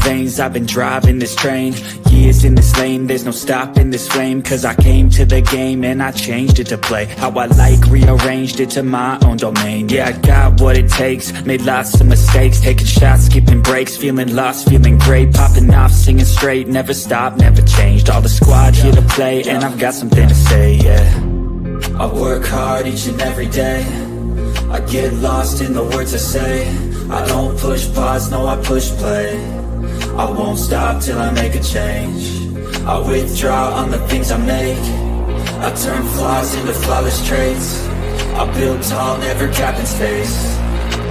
veins, I've been driving this train. Years in this lane, there's no stopping this flame. Cause I came to the game and I changed it to play how I like, rearranged it to my own domain. Yeah, I got what it takes, made lots of mistakes, taking shots, skipping breaks, feeling lost, feeling great, popping off, singing straight, never stopped, never changed. All the squad here to play, and I've got something to say, yeah. I work hard each and every day, I get lost in the words I say. I don't push pause, no I push play. I won't stop till I make a change. I withdraw on the things I make. I turn flaws into flawless traits. I build tall, never capping space.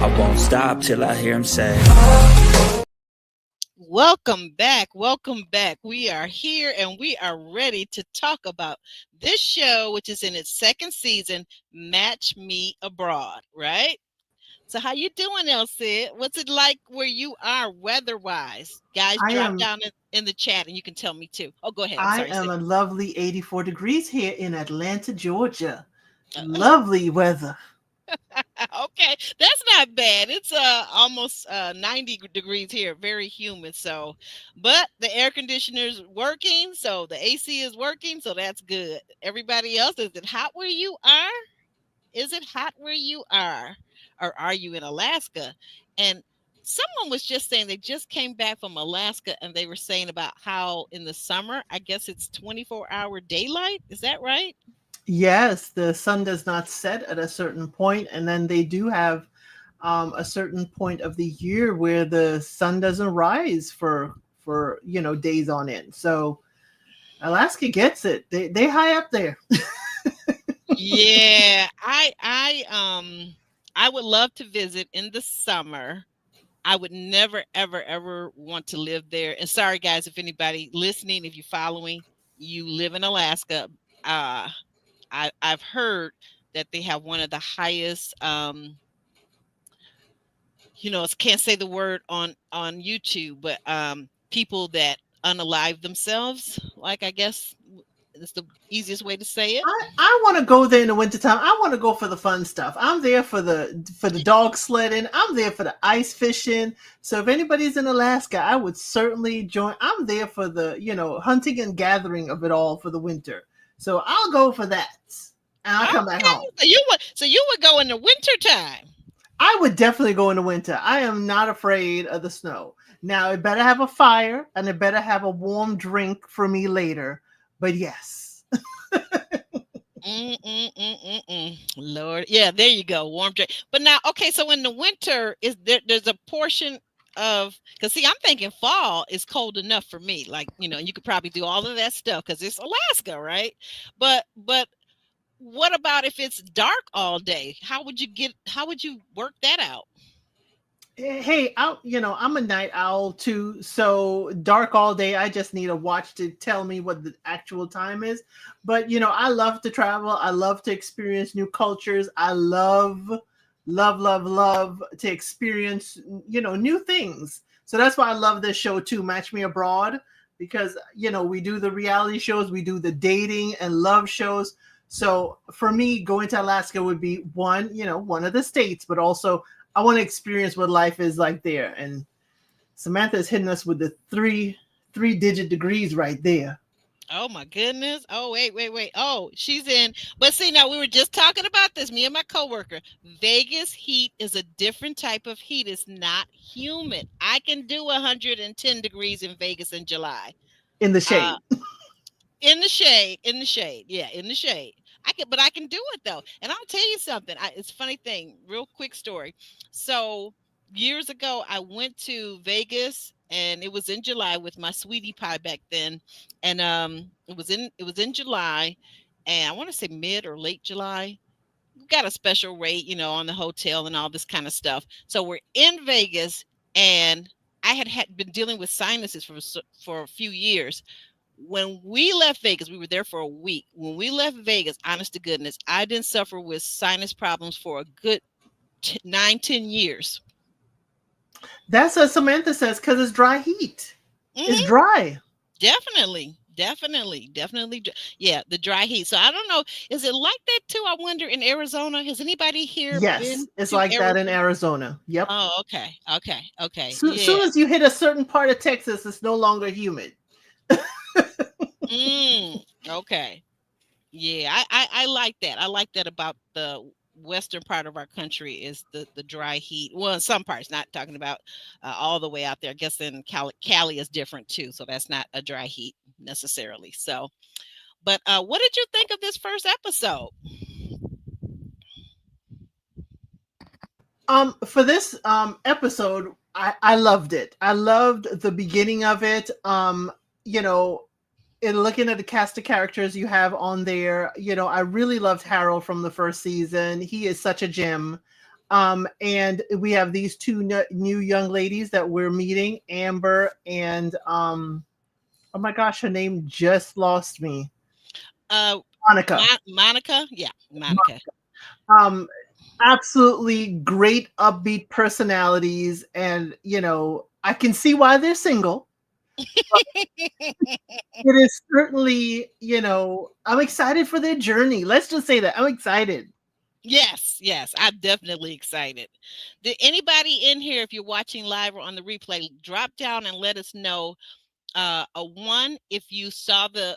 I won't stop till I hear him say, welcome back. Welcome back. We are here and we are ready to talk about this show, which is in its second season, Match Me Abroad, right? So how you doing, Elsie? What's it like where you are weather-wise? Guys, drop down in the chat and you can tell me too. Oh, go ahead. I am a lovely 84 degrees here in Atlanta, Georgia. Lovely weather. Okay, that's not bad. It's almost 90 degrees here, very humid. So, but the air conditioner's working, so the AC is working, so that's good. Everybody else, is it hot where you are? Is it hot where you are? Or are you in Alaska? And someone was just saying they just came back from Alaska and they were saying about how in the summer, I guess it's 24-hour daylight. Is that right? Yes, the sun does not set at a certain point, and then they do have a certain point of the year where the sun doesn't rise for days on end. So Alaska gets it. They high up there. Yeah, I would love to visit in the summer. I would never, ever, ever want to live there. And sorry, guys, if anybody listening, if you're following, you live in Alaska. I've heard that they have one of the highest, can't say the word on YouTube, but people that unalive themselves, like I guess it's the easiest way to say it. I want to go there in the wintertime. I want to go for the fun stuff. I'm there for the dog sledding. I'm there for the ice fishing. So if anybody's in Alaska, I would certainly join. I'm there for the, hunting and gathering of it all for the winter. So I'll go for that. And I'll come back home. So you would go in the wintertime. I would definitely go in the winter. I am not afraid of the snow. Now, it better have a fire and it better have a warm drink for me later. But yes. Lord. Yeah, there you go. Warm drink. But now, okay, so in the winter, there's a portion of, because see, I'm thinking fall is cold enough for me. Like, you could probably do all of that stuff because it's Alaska, right? But what about if it's dark all day? How would you work that out? Hey, I'm a night owl too. So dark all day, I just need a watch to tell me what the actual time is. But, I love to travel. I love to experience new cultures. I love to experience, new things. So that's why I love this show too, Match Me Abroad, because, we do the reality shows, we do the dating and love shows. So for me, going to Alaska would be one of the states, but also I want to experience what life is like there. And Samantha is hitting us with the three-digit degrees right there. Oh my goodness. Oh, wait. Oh, she's in. But see, now we were just talking about this, me and my coworker. Vegas heat is a different type of heat. It's not humid. I can do 110 degrees in Vegas in July. In the shade. In the shade. Yeah, in the shade. I can do it though. And I'll tell you something. It's a funny thing, real quick story. So years ago, I went to Vegas and it was in July with my sweetie pie back then. And it was in July, and I want to say mid or late July. We got a special rate, on the hotel and all this kind of stuff. So we're in Vegas, and I had been dealing with sinuses for a few years. When we left Vegas, we were there for a week. When we left Vegas, honest to goodness, I didn't suffer with sinus problems for a good 9-10 years. That's what Samantha says, because it's dry heat. Mm-hmm. It's dry. Definitely. Definitely. Yeah, the dry heat. So I don't know. Is it like that too? I wonder in Arizona. Has anybody here Yes, been it's to like that in Arizona? Arizona. Yep. Oh, okay. Soon Yeah. as you hit a certain part of Texas, it's no longer humid. Okay. Yeah, I like that. I like that about the western part of our country is the dry heat. Well, in some parts, not talking about all the way out there. I guess in Cali is different too, so that's not a dry heat necessarily. So, but what did you think of this first episode? For this episode, I loved it. I loved the beginning of it. You know, in looking at the cast of characters you have on there, I really loved Harold from the first season. He is such a gem. And we have these two new young ladies that we're meeting, Amber and oh my gosh, her name just lost me. Uh, Monica. Monica, yeah, Monica. Um, Absolutely great upbeat personalities, and I can see why they're single. It is certainly, I'm excited for their journey. Let's just say that I'm excited. Yes, I'm definitely excited. Did anybody in here, if you're watching live or on the replay, drop down and let us know a one if you saw the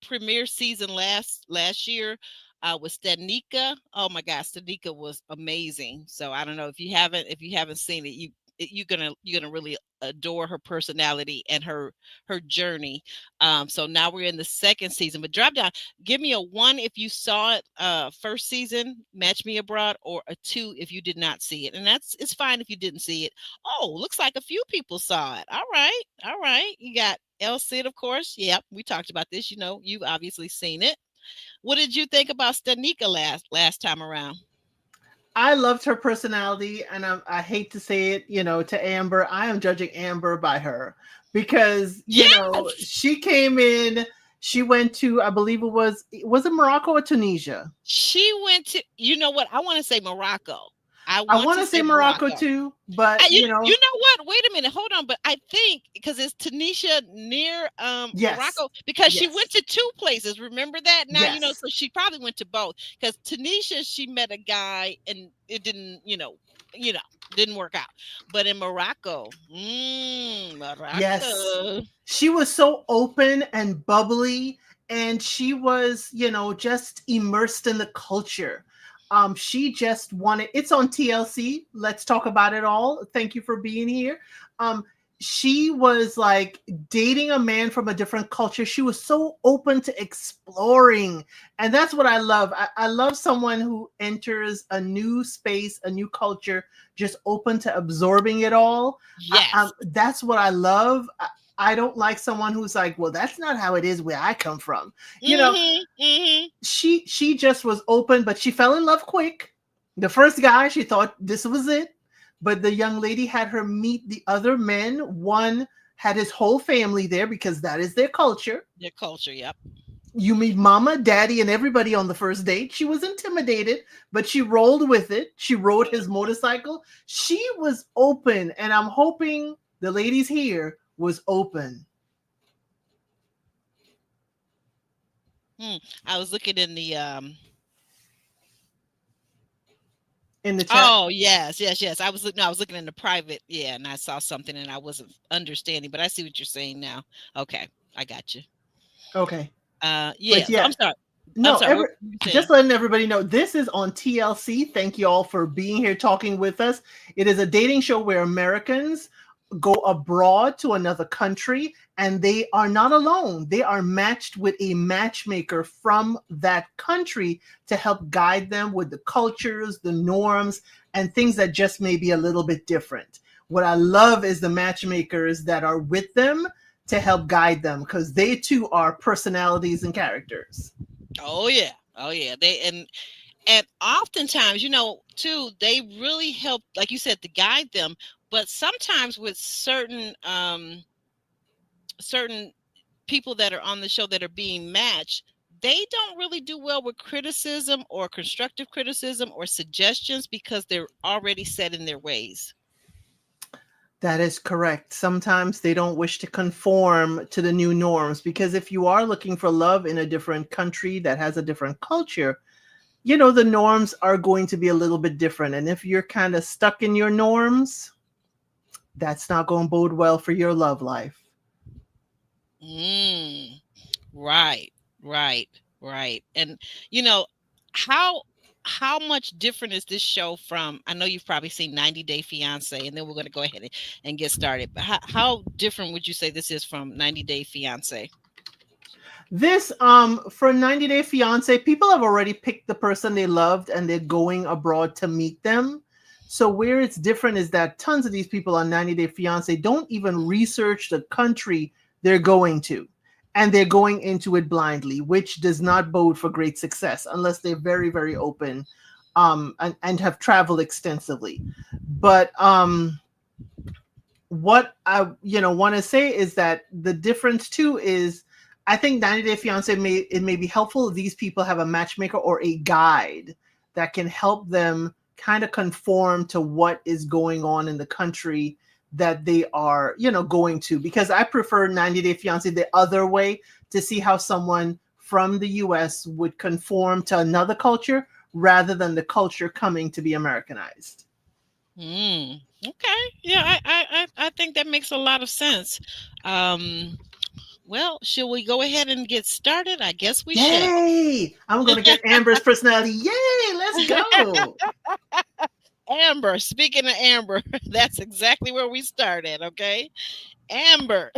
premiere season last year with Stanika. Oh my gosh, Stanika was amazing. So I don't know if you haven't seen it, you're gonna really adore her personality and her journey. So now we're in the second season. But drop down, give me a one if you saw it first season, Match Me Abroad, or a two if you did not see it. And it's fine if you didn't see it. Oh, looks like a few people saw it. All right. You got El Cid, of course. Yep, we talked about this. You've obviously seen it. What did you think about Stanika last time around? I loved her personality, and I hate to say it, to Amber. I am judging Amber by her because Yes, she came in. She went to, I believe it was it Morocco or Tunisia? she went to. You know what? I want to say Morocco. I I want want to to say say Morocco Morocco. too, but You know what? Wait a minute. Hold on. But I think because it's Tanisha near yes, Morocco because she went yes, to two places. Remember that? Now yes, so she probably went to both because Tanisha she met a guy and it you know didn't work out. But in Morocco, yes. Morocco. She was so open and bubbly, and she was, just immersed in the culture. She just wanted, it's on TLC. Let's talk about it all. Thank you for being here. Um, she was like dating a man from a different culture. She was so open to exploring. And that's what I love. I love someone who enters a new space, a new culture, just open to absorbing it all. Yes. That's what I love. I don't like someone who's like, well, that's not how it is where I come from. You know, Mm-hmm. she just was open, but she fell in love quick. The first guy, she thought this was it, but the young lady had her meet the other men. One had his whole family there because that is their culture. Their culture. Yep. You meet mama, daddy, and everybody on the first date. She was intimidated, but she rolled with it. She rode his motorcycle. She was open, and I'm hoping the ladies here was open Hmm. I was looking in the. in the chat. Oh yes. I was looking in the private, yeah, and I saw something and I wasn't understanding, but I see what you're saying now. Okay, I got you. Okay. Yeah. But So yeah, I'm sorry. I'm no, sorry. What were you saying? just letting everybody know this is on TLC. Thank you all for being here talking with us. It is a dating show where Americans go abroad to another country and they are not alone. They are matched with a matchmaker from that country to help guide them with the cultures, the norms, and things that just may be a little bit different. What I love is the matchmakers that are with them to help guide them because they too are personalities and characters. Oh yeah. Oh yeah. And oftentimes, too, they really help, like you said, to guide them. But sometimes with certain people that are on the show that are being matched, they don't really do well with criticism or constructive criticism or suggestions because they're already set in their ways. That is correct. Sometimes they don't wish to conform to the new norms because if you are looking for love in a different country that has a different culture, the norms are going to be a little bit different. And if you're kind of stuck in your norms, that's not going to bode well for your love life. Mm, right, right, right. And you know, how how much different is this show from? I know you've probably seen 90 Day Fiance, and then we're going to go ahead and get started. But how different would you say this is from 90 Day Fiance? This for 90 Day Fiance, people have already picked the person they loved and they're going abroad to meet them. So where it's different is that tons of these people on 90 Day Fiance don't even research the country they're going to. And they're going into it blindly, which does not bode for great success unless they're very, very open and have traveled extensively. But what I want to say is that the difference too is I think 90 Day Fiance may be helpful if these people have a matchmaker or a guide that can help them kind of conform to what is going on in the country that they are going to, because I prefer 90 Day Fiance the other way, to see how someone from the US would conform to another culture rather than the culture coming to be Americanized. Mm, okay. Yeah, I think that makes a lot of sense. Um, well, should we go ahead and get started? I guess we shall. Yay! I'm gonna get Amber's personality. Yay! Let's go. Amber, speaking of Amber, that's exactly where we started, okay? Amber.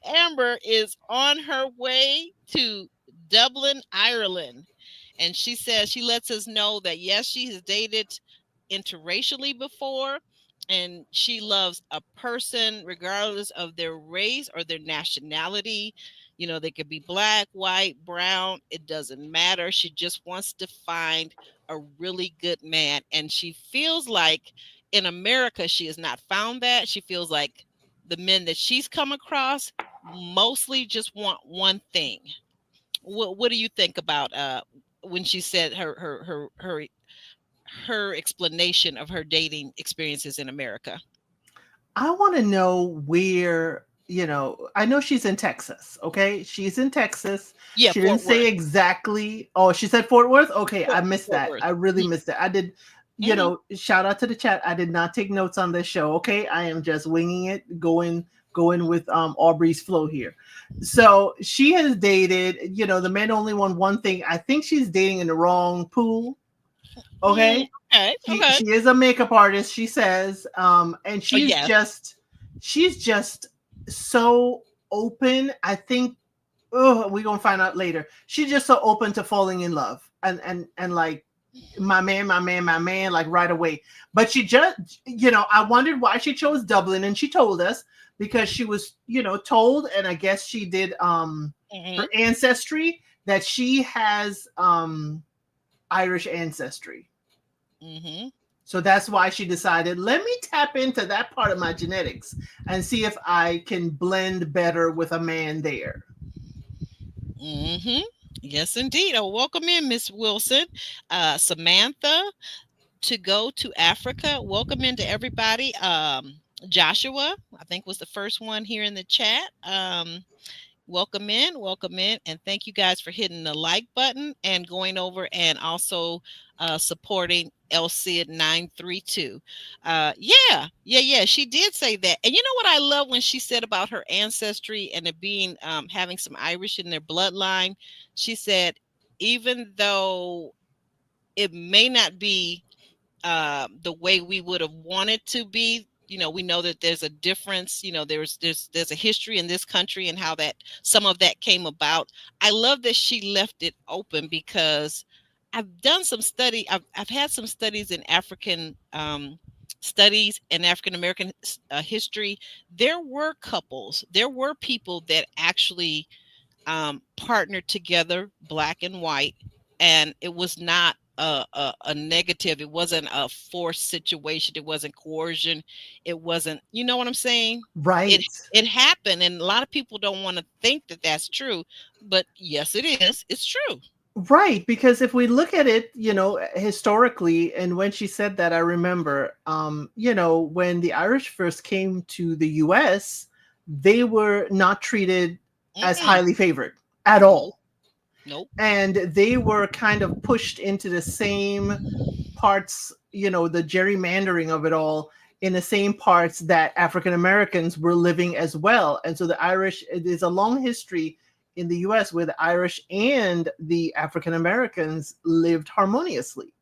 Amber is on her way to Dublin, Ireland. And she says she lets us know that yes, she has dated interracially before, and she loves a person regardless of their race or their nationality. They could be black, white, brown, it doesn't matter. She just wants to find a really good man. And she feels like in America, she has not found that. She feels like the men that she's come across mostly just want one thing. What do you think about when she said her explanation of her dating experiences in America? I want to know where, I know she's in Texas, okay? She's in Texas. Yeah, She didn't Fort say Worth. exactly. Oh, she said Fort Worth? Okay, I missed Fort that. Worth. I really missed it. I did, Mm-hmm. shout out to the chat. I did not take notes on this show, okay? I am just winging it, going with Aubrey's flow here. So she has dated, the men only want one thing. I think she's dating in the wrong pool, Mm, okay? okay. Okay. She is a makeup artist, she says, and Oh yeah. she's just so open. I think, oh, we're gonna find out later. She's just so open to falling in love and like my man, my man, my man, like right away. But she just, I wondered why she chose Dublin, and she told us because she was, told, and I guess she did Mm-hmm. her ancestry, that she has Irish ancestry. Mm-hmm. So that's why she decided, let me tap into that part of my genetics and see if I can blend better with a man there. Mm-hmm. Yes, indeed. Oh, welcome in, Miss Wilson. Samantha, to go to Africa. Welcome into everybody. Joshua, I think was the first one here in the chat. Welcome in, and thank you guys for hitting the like button and going over and also supporting LCID 932. Yeah, she did say that. And you know what I love when she said about her ancestry and it being having some Irish in their bloodline? She said, even though it may not be the way we would have wanted to be, we know that there's a difference. There's a history in this country and how that some of that came about. I love that she left it open because I've done some study. I've had some studies in African studies and African American history. There were couples, there were people that actually partnered together, black and white, and it was not a negative. It wasn't a forced situation. It wasn't coercion. It wasn't, you know what I'm saying? It Right. it happened, and a lot of people don't want to think that that's true, but yes, it is. It's true. Right, because if we look at it, historically, and when she said that, I remember, when the Irish first came to the US, they were not treated as Mm-mm. highly favored at Nope. all. Nope. And they were kind of pushed into the same parts, the gerrymandering of it all, in the same parts that African Americans were living as well. And so the Irish, there's a long history in the US where the Irish and the African Americans lived harmoniously.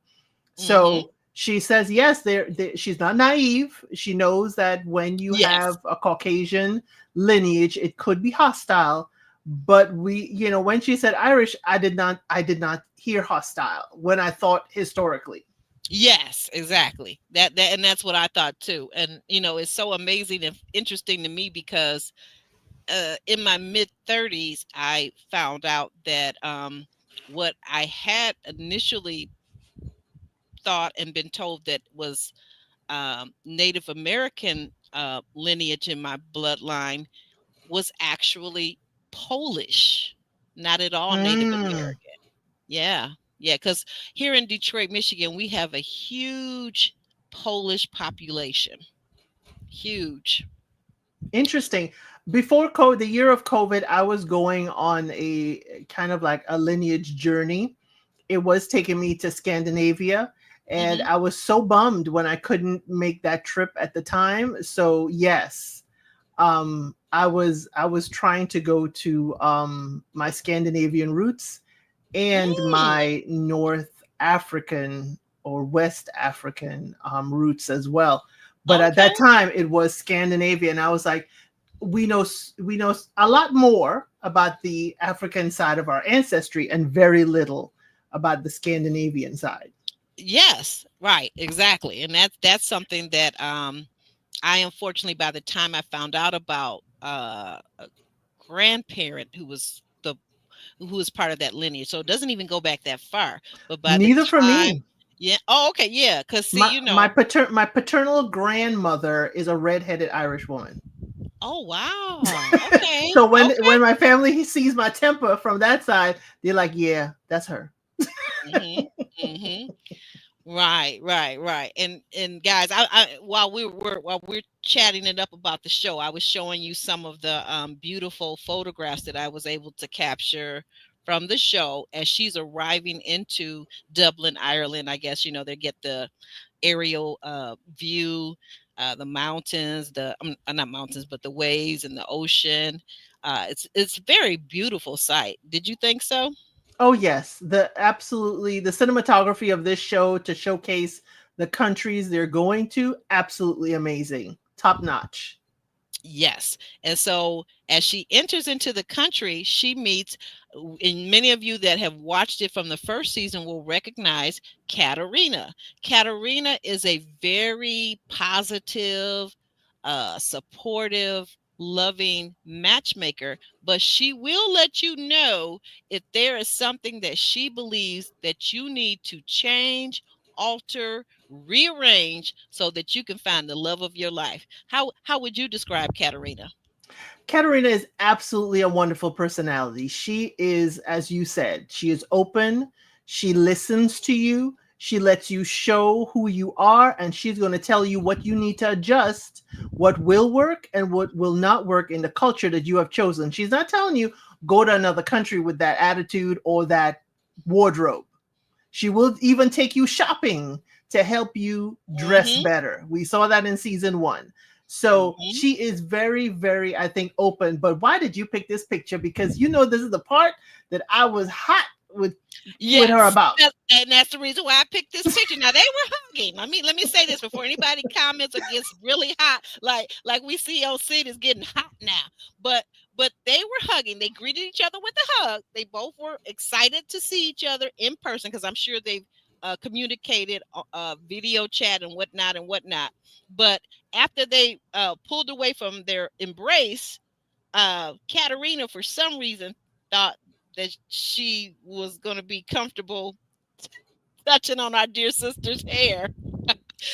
Mm-hmm. So she says, yes, she's not naive. She knows that when you Yes. have a Caucasian lineage, it could be hostile. But when she said Irish, I did not hear hostile when I thought historically. Yes, exactly. That and that's what I thought too. And it's so amazing and interesting to me because in my mid 30s, I found out that what I had initially thought and been told that was Native American lineage in my bloodline was actually Polish, not at all Native Mm. American. Yeah, yeah, because here in Detroit, Michigan, we have a huge Polish population. Huge. Interesting. Before COVID, the year of COVID, I was going on a kind of like a lineage journey. It was taking me to Scandinavia, and Hmm. I was so bummed when I couldn't make that trip at the time. So yes, I was trying to go to my Scandinavian roots and Mm, my North African or West African roots as well. But at okay. that time, it was Scandinavia, and I was like, we know a lot more about the African side of our ancestry and very little about the Scandinavian side. Yes, right, exactly. And that's something that I unfortunately, by the time I found out about a grandparent who was part of that lineage, so it doesn't even go back that far. But by the Neither for time, me. yeah, oh, okay, yeah, because see, My paternal grandmother is a redheaded Irish woman. oh wow, okay, So when okay. my family sees my temper from that side, they're like, "Yeah, that's her." Hmm. Hmm. Right, right, right. And guys, I while we're chatting it up about the show, I was showing you some of the beautiful photographs that I was able to capture from the show as she's arriving into Dublin, Ireland. I guess they get the aerial view, the mountains, the not mountains, but the waves and the ocean. It's a very beautiful sight. Did you think so? Oh yes, the cinematography of this show to showcase the countries they're going to, absolutely amazing. Top notch. Yes. And so as she enters into the country, she meets, and many of you that have watched it from the first season will recognize Katerina. Katerina is a very positive, supportive, loving matchmaker, but she will let you know if there is something that she believes that you need to change, alter, rearrange so that you can find the love of your life. How would you describe Katerina? Katerina is absolutely a wonderful personality. She is, as you said, she is open. She listens to you. She lets you show who you are, and she's going to tell you what you need to adjust, what will work and what will not work in the culture that you have chosen. She's not telling you go to another country with that attitude or that wardrobe. She will even take you shopping to help you dress Mm-hmm. better. We saw that in season one. So Mm-hmm. she is very, very, I think, open. But why did you pick this picture? Because this is the part that I was hot with her Yes, about. and that's the reason why I picked this picture. Now they were hugging. Let me say this before anybody comments or gets really hot, like we see on scene is getting hot now. But but they were hugging. They greeted each other with a hug. They both were excited to see each other in person because I'm sure they've communicated video chat and whatnot and whatnot. But after they pulled away from their embrace, Katerina, for some reason, thought that she was going to be comfortable touching on our dear sister's hair.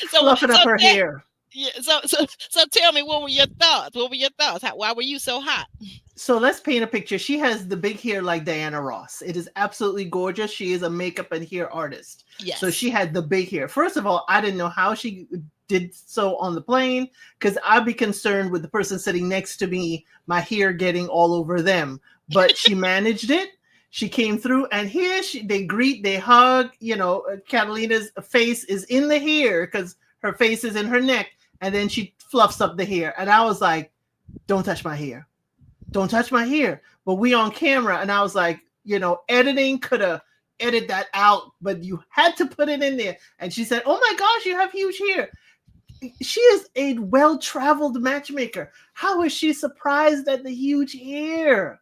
So, Fluffing up her Ted, hair. Yeah. So tell me, what were your thoughts? What were your thoughts? Why were you so hot? So let's paint a picture. She has the big hair like Diana Ross. It is absolutely gorgeous. She is a makeup and hair artist. So she Yes. had the big hair. First of all, I didn't know how she did so on the plane because I'd be concerned with the person sitting next to me, my hair getting all over them. But she managed it. She came through, and here they greet, they hug. Catalina's face is in the hair because her face is in her neck, and then she fluffs up the hair. And I was like, don't touch my hair, don't touch my hair. But we on camera, and I was like, editing could have edited that out, but you had to put it in there. And she said, oh my gosh, you have huge hair. She is a well-traveled matchmaker. How is she surprised at the huge hair?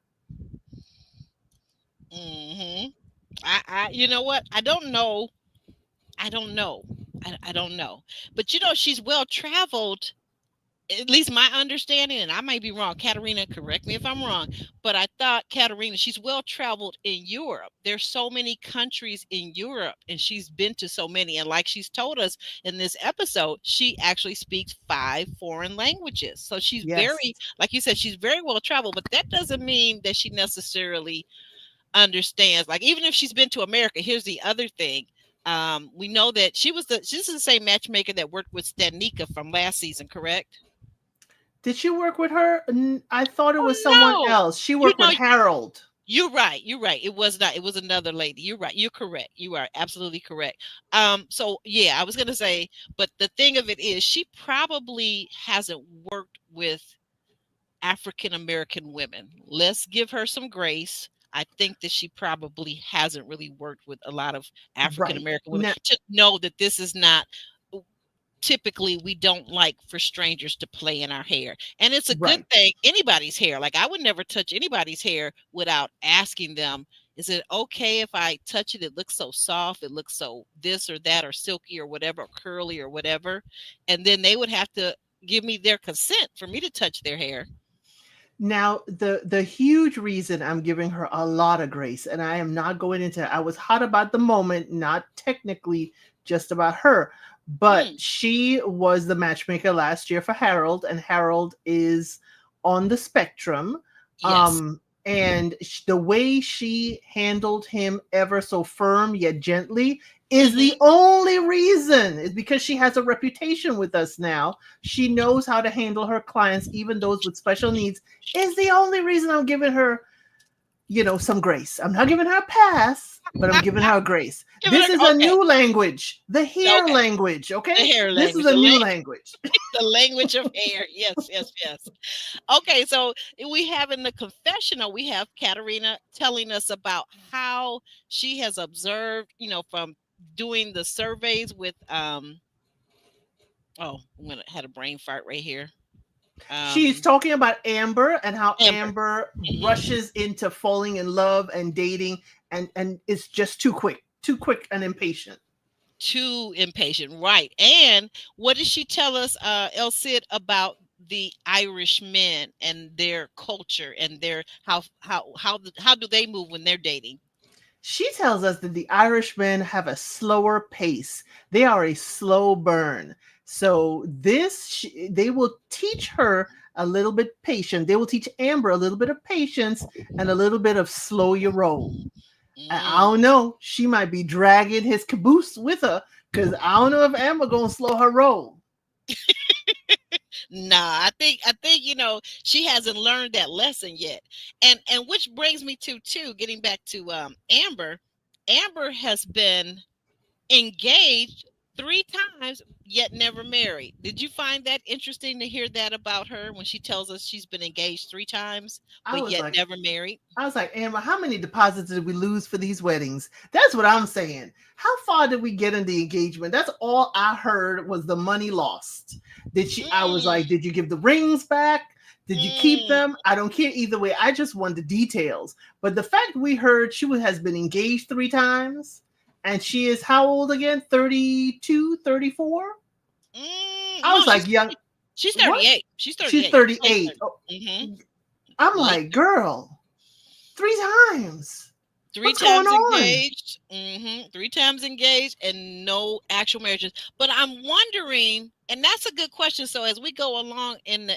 Hmm. You know what? I don't know. I don't know. I don't know. But she's well traveled, at least my understanding, and I may be wrong. Katarina, correct me if I'm wrong, but I thought Katarina, she's well traveled in Europe. There's so many countries in Europe, and she's been to so many. And like she's told us in this episode, she actually speaks 5 foreign languages. So she's Yes. very, like you said, she's very well traveled, but that doesn't mean that she necessarily understands. Like, even if she's been to America, here's the other thing. We know that she's the same matchmaker that worked with Stanika from last season, correct? Did she work with her? I thought it Oh was someone no. else. She You worked with know, Harold. you're right. You're right. It was not. It was another lady. You're right. You're correct. You are absolutely correct. So yeah, I was gonna say, but the thing of it is, she probably hasn't worked with African American women. Let's give her some grace. I think that she probably hasn't really worked with a lot of African Right. American women No, to know that this is not, typically we don't like for strangers to play in our hair. And it's a good right. thing, anybody's hair. Like, I would never touch anybody's hair without asking them, is it okay if I touch it? It looks so soft, it looks so this or that, or silky or whatever, or curly or whatever. And then they would have to give me their consent for me to touch their hair. Now, the huge reason I'm giving her a lot of grace, and I am not going into, I was hot about the moment, not technically just about her, but Mm, she was the matchmaker last year for Harold, and Harold is on the spectrum. yes. And the way she handled him, ever so firm yet gently, is Hmm. the only reason. Is because she has a reputation with us now. She knows how to handle her clients, even those with special needs. Is the only reason I'm giving her, some grace. I'm not giving her a pass, but I'm giving her a grace. Give it This is a, a okay. new language, the hair Okay. language. The Okay, hair this is language. a new language. The language of hair. Yes, yes, yes. Okay, so we have in the confessional, we have Katarina telling us about how she has observed, from doing the surveys with oh, had a brain fart right here. She's Um talking about Amber and how Amber. Amber Mhm. rushes into falling in love and dating, and it's just too quick and impatient. Too impatient, right? And what did she tell us, El Cid, about the Irish men and their culture and their how do they move when they're dating? She tells us that the Irishmen have a slower pace. They are a slow burn. So they will teach her a little bit patience. They will teach Amber a little bit of patience and a little bit of slow your roll. I Mm. don't know. She might be dragging his caboose with her because I don't know if Amber gonna slow her roll. Nah, I think she hasn't learned that lesson yet. And which brings me to, too, getting back to Amber. Amber has been engaged 3 times yet never married. Did you find that interesting to hear that about her when she tells us she's been engaged 3 times I but was yet like, never married? Amber, how many deposits did we lose for these weddings? That's what I'm saying. How far did we get in the engagement? That's all I heard was the money lost. I was Mm, like, did you give the rings back? Did you keep mm, them? I don't care either way. I just want the details. But the fact we heard has been engaged 3 times, and she is how old again? 32, 34. I no, was like, young, she's what? 38. She's She's 38. She's late 38. 30. Oh, Mm-hmm. I'm Late like, 30. girl, 3 times. Three What's going times on? engaged. Three times engaged and no actual marriages. But I'm wondering, and that's a good question. So as we go along in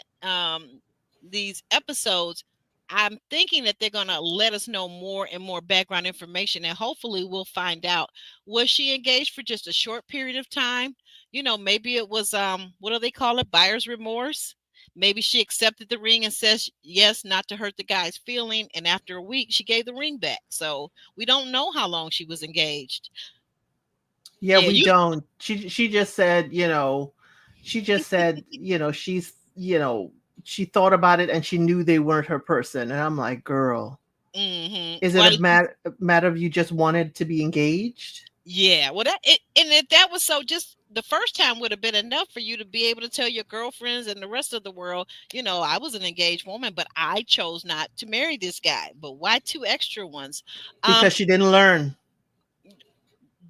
these episodes, I'm thinking that they're going to let us know more and more background information, and hopefully we'll find out, was she engaged for just a short period of time? Maybe it was what do they call it? Buyer's remorse. Maybe she accepted the ring and says yes, not to hurt the guy's feeling. And after a week, she gave the ring back. So we don't know how long she was engaged. Yeah, Yeah, we you. don't. She just said, she just said, she thought about it and she knew they weren't her person. And I'm like, girl, is it Well, a matter of you just wanted to be engaged? yeah. Well, and if that was so, just the first time would have been enough for you to be able to tell your girlfriends and the rest of the world, I was an engaged woman, but I chose not to marry this guy. But why two extra ones? Um, Because she didn't learn.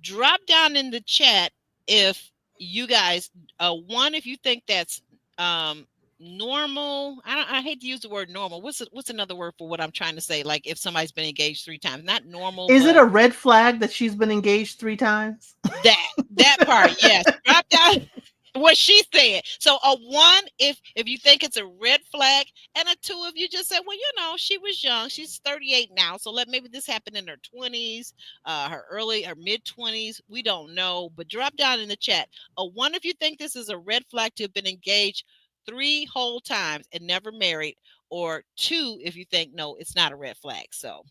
Drop down in the chat if you guys one, if you think that's um normal. I hate to use the word normal. What's another word for what I'm trying to say? Like if somebody's been engaged three times, not normal, Is it but a red flag that she's been engaged 3 times? that part, yes. Drop down what she said. So a one, if you think it's a red flag, and a two, if you just said, well, she was young. She's 38 now, so maybe this happened in her 20s, her mid 20s. We don't know, but drop down in the chat. A one, if you think this is a red flag to have been engaged 3 whole times and never married, or two, if you think no, it's not a red flag. So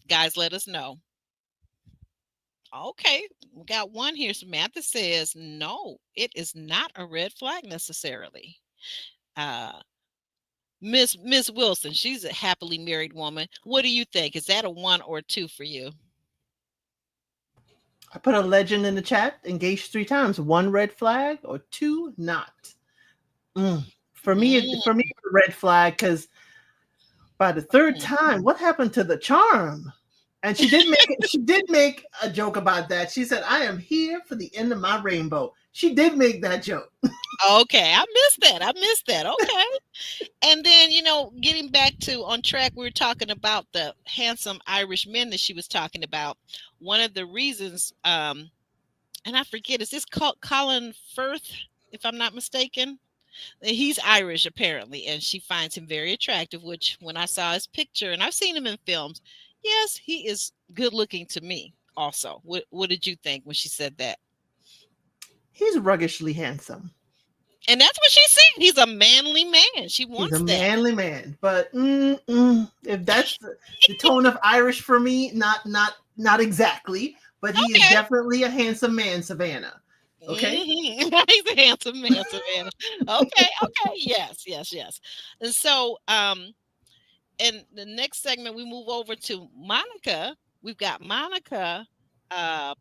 guys, let us know. Okay, we got one here. Samantha says, no, it is not a red flag necessarily. Uh, Miss Wilson, she's a happily married woman. What do you think? Is that a one or a two for you? I put a legend in the chat, engaged 3 times. One red flag or two not. For me, Mm, a red flag because by the third mm. time, what happened to the charm? And she did make a joke about that. She said, I am here for the end of my rainbow. She did make that joke. Okay, I missed that. I missed that. Okay. And then, getting back to on track, we were talking about the handsome Irish men that she was talking about. One of the reasons, and I forget, is this called Colin Firth, if I'm not mistaken? He's Irish apparently, and she finds him very attractive, which when I saw his picture, and I've seen him in films, yes, he is good looking to me also. What did you think when she said that? He's ruggishly handsome. And that's what she said. He's a manly man. She He's a wants that. manly man. But if that's the tone of Irish for me, not exactly. But he is Okay. definitely a handsome man, Savannah. Okay. He's a handsome man, Savannah. Okay, okay, yes, yes, yes. And so in the next segment, we move over to Monica. We've got Monica, uh,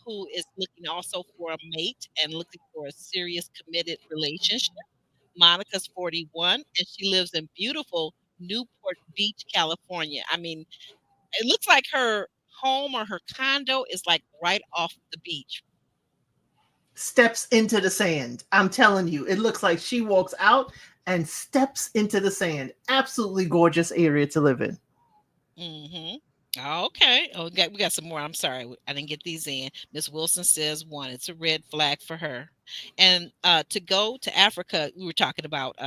who is looking also for a mate and looking for a serious, committed relationship. Monica's 41 and she lives in beautiful Newport Beach, California. I mean, it looks like her home or her condo is like right off the beach. Steps into the sand. I'm telling you, it looks like she walks out and steps into the sand. Absolutely gorgeous area to live in. Mm-hmm. Okay. Oh, we got some more. I'm sorry, I didn't get these in. Miss Wilson says one. It's a red flag for her. And to go to Africa, we were talking about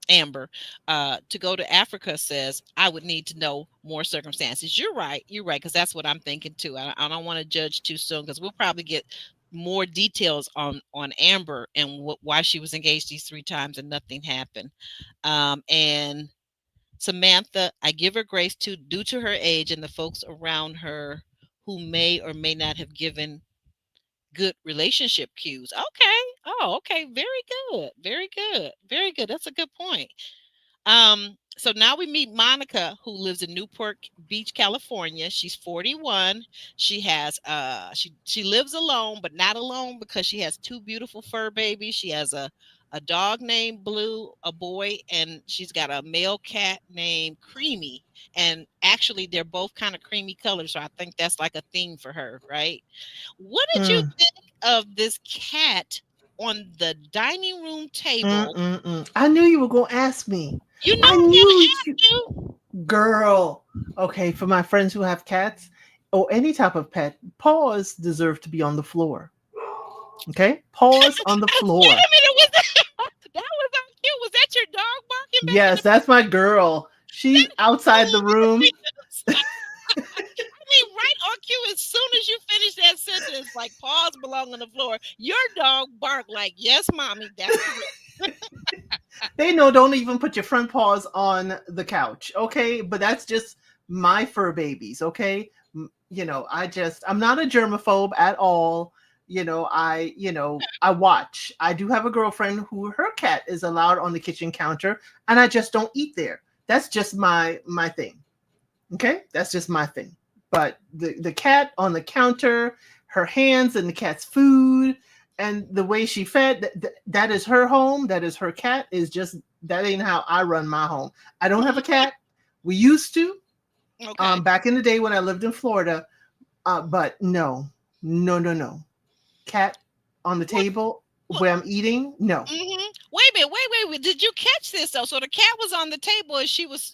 Amber. To go to Africa says I would need to know more circumstances. You're right. You're right, because that's what I'm thinking too. I don't want to judge too soon because we'll probably get more details on Amber and why she was engaged these 3 times and nothing happened. And Samantha, I give her grace due to her age and the folks around her who may or may not have given good relationship cues. Okay. Oh, okay. Very good. Very good. Very good. That's a good point. So now we meet Monica, who lives in Newport Beach, California. She's 41. She has she lives alone, but not alone because she has 2 beautiful fur babies. She has a dog named Blue, a boy, and she's got a male cat named Creamy. And actually they're both kind of creamy colors, so I think that's like a theme for her, right? What did you Mm. think of this cat on the dining room table? I knew you were going to ask me. You know I I'm gonna knew you. ask you. Girl. Okay, for my friends who have cats or any type of pet, paws deserve to be on the floor. Okay? Paws on the Wait floor. a minute, was that was so cute? Was that your dog barking back in Yes, the that's my girl. She's outside the oh my room. goodness. I mean, right on cue, as soon as you finish that sentence, like paws belong on the floor, your dog barked like, yes, mommy, that's correct. They know don't even put your front paws on the couch, okay? But that's just my fur babies, okay? I'm not a germaphobe at all. I watch. I do have a girlfriend who her cat is allowed on the kitchen counter, and I just don't eat there. That's just my thing. Okay? That's just my thing. But the cat on the counter, her hands and the cat's food, and the way she fed, that is her home. That is her cat. Is just that ain't how I run my home. I don't have a cat. We used to, Okay. back in the day when I lived in Florida. But no, no, no, no. Cat on the What? table What? where I'm eating. No. Wait a minute. Wait. Did you catch this though? So the cat was on the table and she was,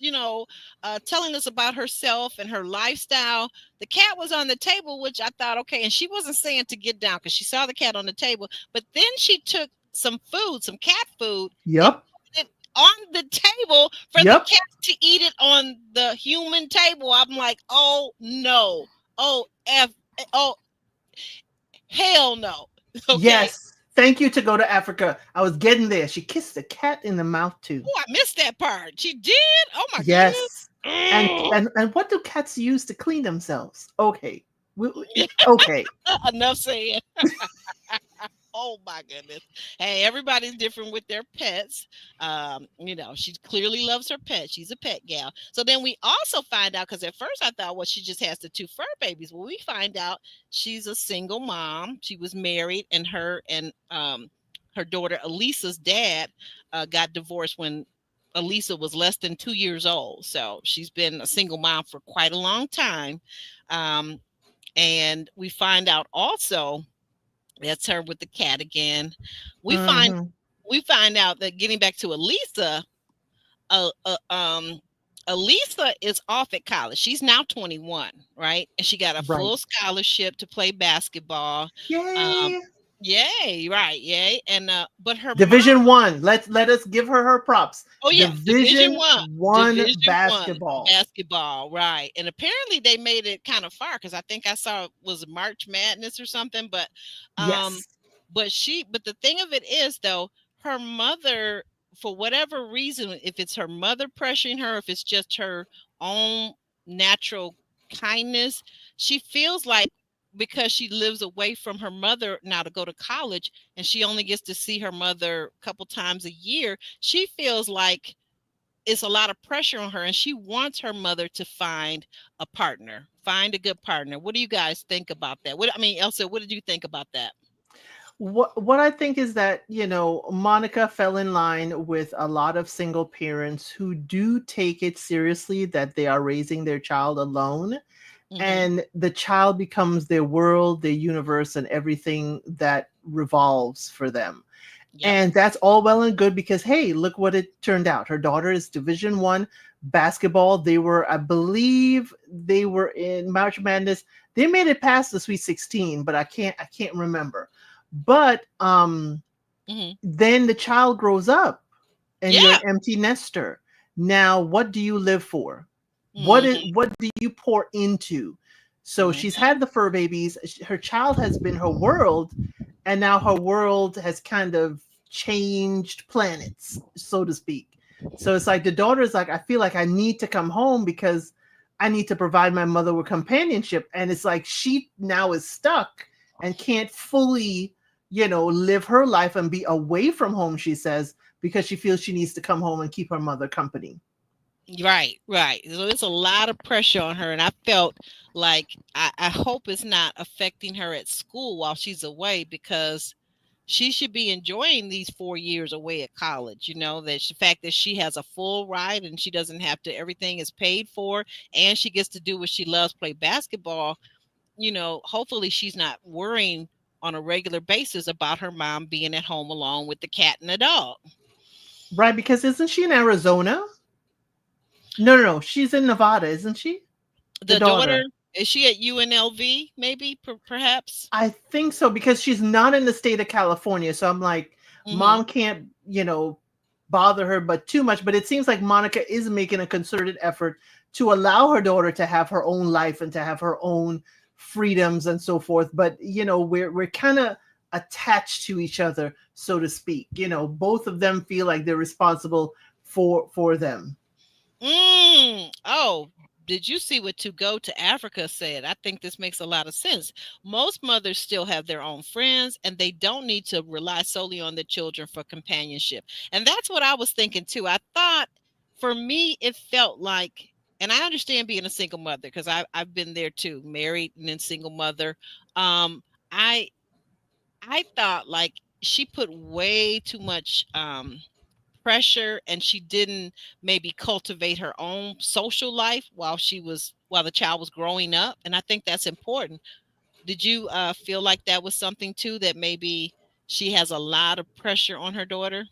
telling us about herself and her lifestyle. The cat was on the table, which I thought, okay, and she wasn't saying to get down because she saw the cat on the table. But then she took some food, some cat food, and Yep. put it on the table for the Yep. cat to eat it on the human table. I'm like, oh no, oh f, oh hell no. Okay. Yes. Thank you to go to Africa. I was getting there. She kissed the cat in the mouth too. Oh, I missed that part. She did? Oh my goodness. Yes. And Mm. and what do cats use to clean themselves? Okay. Okay. Enough said. Oh my goodness. Hey, everybody's different with their pets. She clearly loves her pet. She's a pet gal. So then we also find out because at first I thought, well, she just has the two fur babies. Well, we find out she's a single mom. She was married, and her daughter Elisa's dad got divorced when Elisa was less than 2 years old. So she's been a single mom for quite a long time. Um, and we find out also that's her with the cat again. We find Hmm. we find out that getting back to Elisa, uh, uh, um, Elisa is off at college. She's now 21, right? And she got a Right. full scholarship to play basketball. Um, Yay. yay, right, yay. And but her mom, Division one. Let us give her props. oh yeah, Division Division One, one Division One basketball. basketball, right? And apparently they made it kind of far because I think I saw it was March Madness or something. Um, Yes. but the thing of it is though, her mother, for whatever reason, if it's her mother pressuring her, if it's just her own natural kindness, she feels like because she lives away from her mother now to go to college and she only gets to see her mother a couple times a year, she feels like it's a lot of pressure on her and she wants her mother to find a partner, find a good partner. What do you guys think about that? Elsa, what did you think about that? What I think is that, Monica fell in line with a lot of single parents who do take it seriously that they are raising their child alone, Mm-hmm. and the child becomes their world, their universe, and everything that revolves for them. Yep. And that's all well and good because hey, look what it turned out. Her daughter is Division 1 basketball. They were, I believe, they were in March Madness. They made it past the Sweet 16, but I can't remember. But Mm-hmm. then the child grows up and you're Yeah. an empty nester. Now, what do you live for? Mm-hmm. What do you pour into? So she's Mm-hmm. had the fur babies. Her child has been her world, and now her world has kind of changed planets, so to speak. So it's like the daughter's like, I feel like I need to come home because I need to provide my mother with companionship. And it's like she now is stuck and can't fully, live her life and be away from home, she says, because she feels she needs to come home and keep her mother company. Right, right. So there's a lot of pressure on her, and I felt like I hope it's not affecting her at school while she's away because she should be enjoying these 4 years away at college. That the fact that she has a full ride and she doesn't have to, everything is paid for, and she gets to do what she loves, play basketball. Hopefully she's not worrying on a regular basis about her mom being at home alone with the cat and the dog. Right, because isn't she in Arizona? No. She's in Nevada, isn't she? The The daughter, daughter. is she at UNLV? Maybe, perhaps. I think so because she's not in the state of California. So I'm like, Hmm. mom can't, bother her but too much. But it seems like Monica is making a concerted effort to allow her daughter to have her own life and to have her own freedoms and so forth. But we're kind of attached to each other, so to speak. Both of them feel like they're responsible for them. Oh, did you see what To Go to Africa said? I think this makes a lot of sense. Most mothers still have their own friends, and they don't need to rely solely on the children for companionship. And that's what I was thinking too. I thought for me, it felt like, and I understand being a single mother because I've been there too, married and then single mother. I I thought like she put way too much pressure, and she didn't maybe cultivate her own social life while the child was growing up, and I think that's important. Did you feel like that was something too, that maybe she has a lot of pressure on her daughter?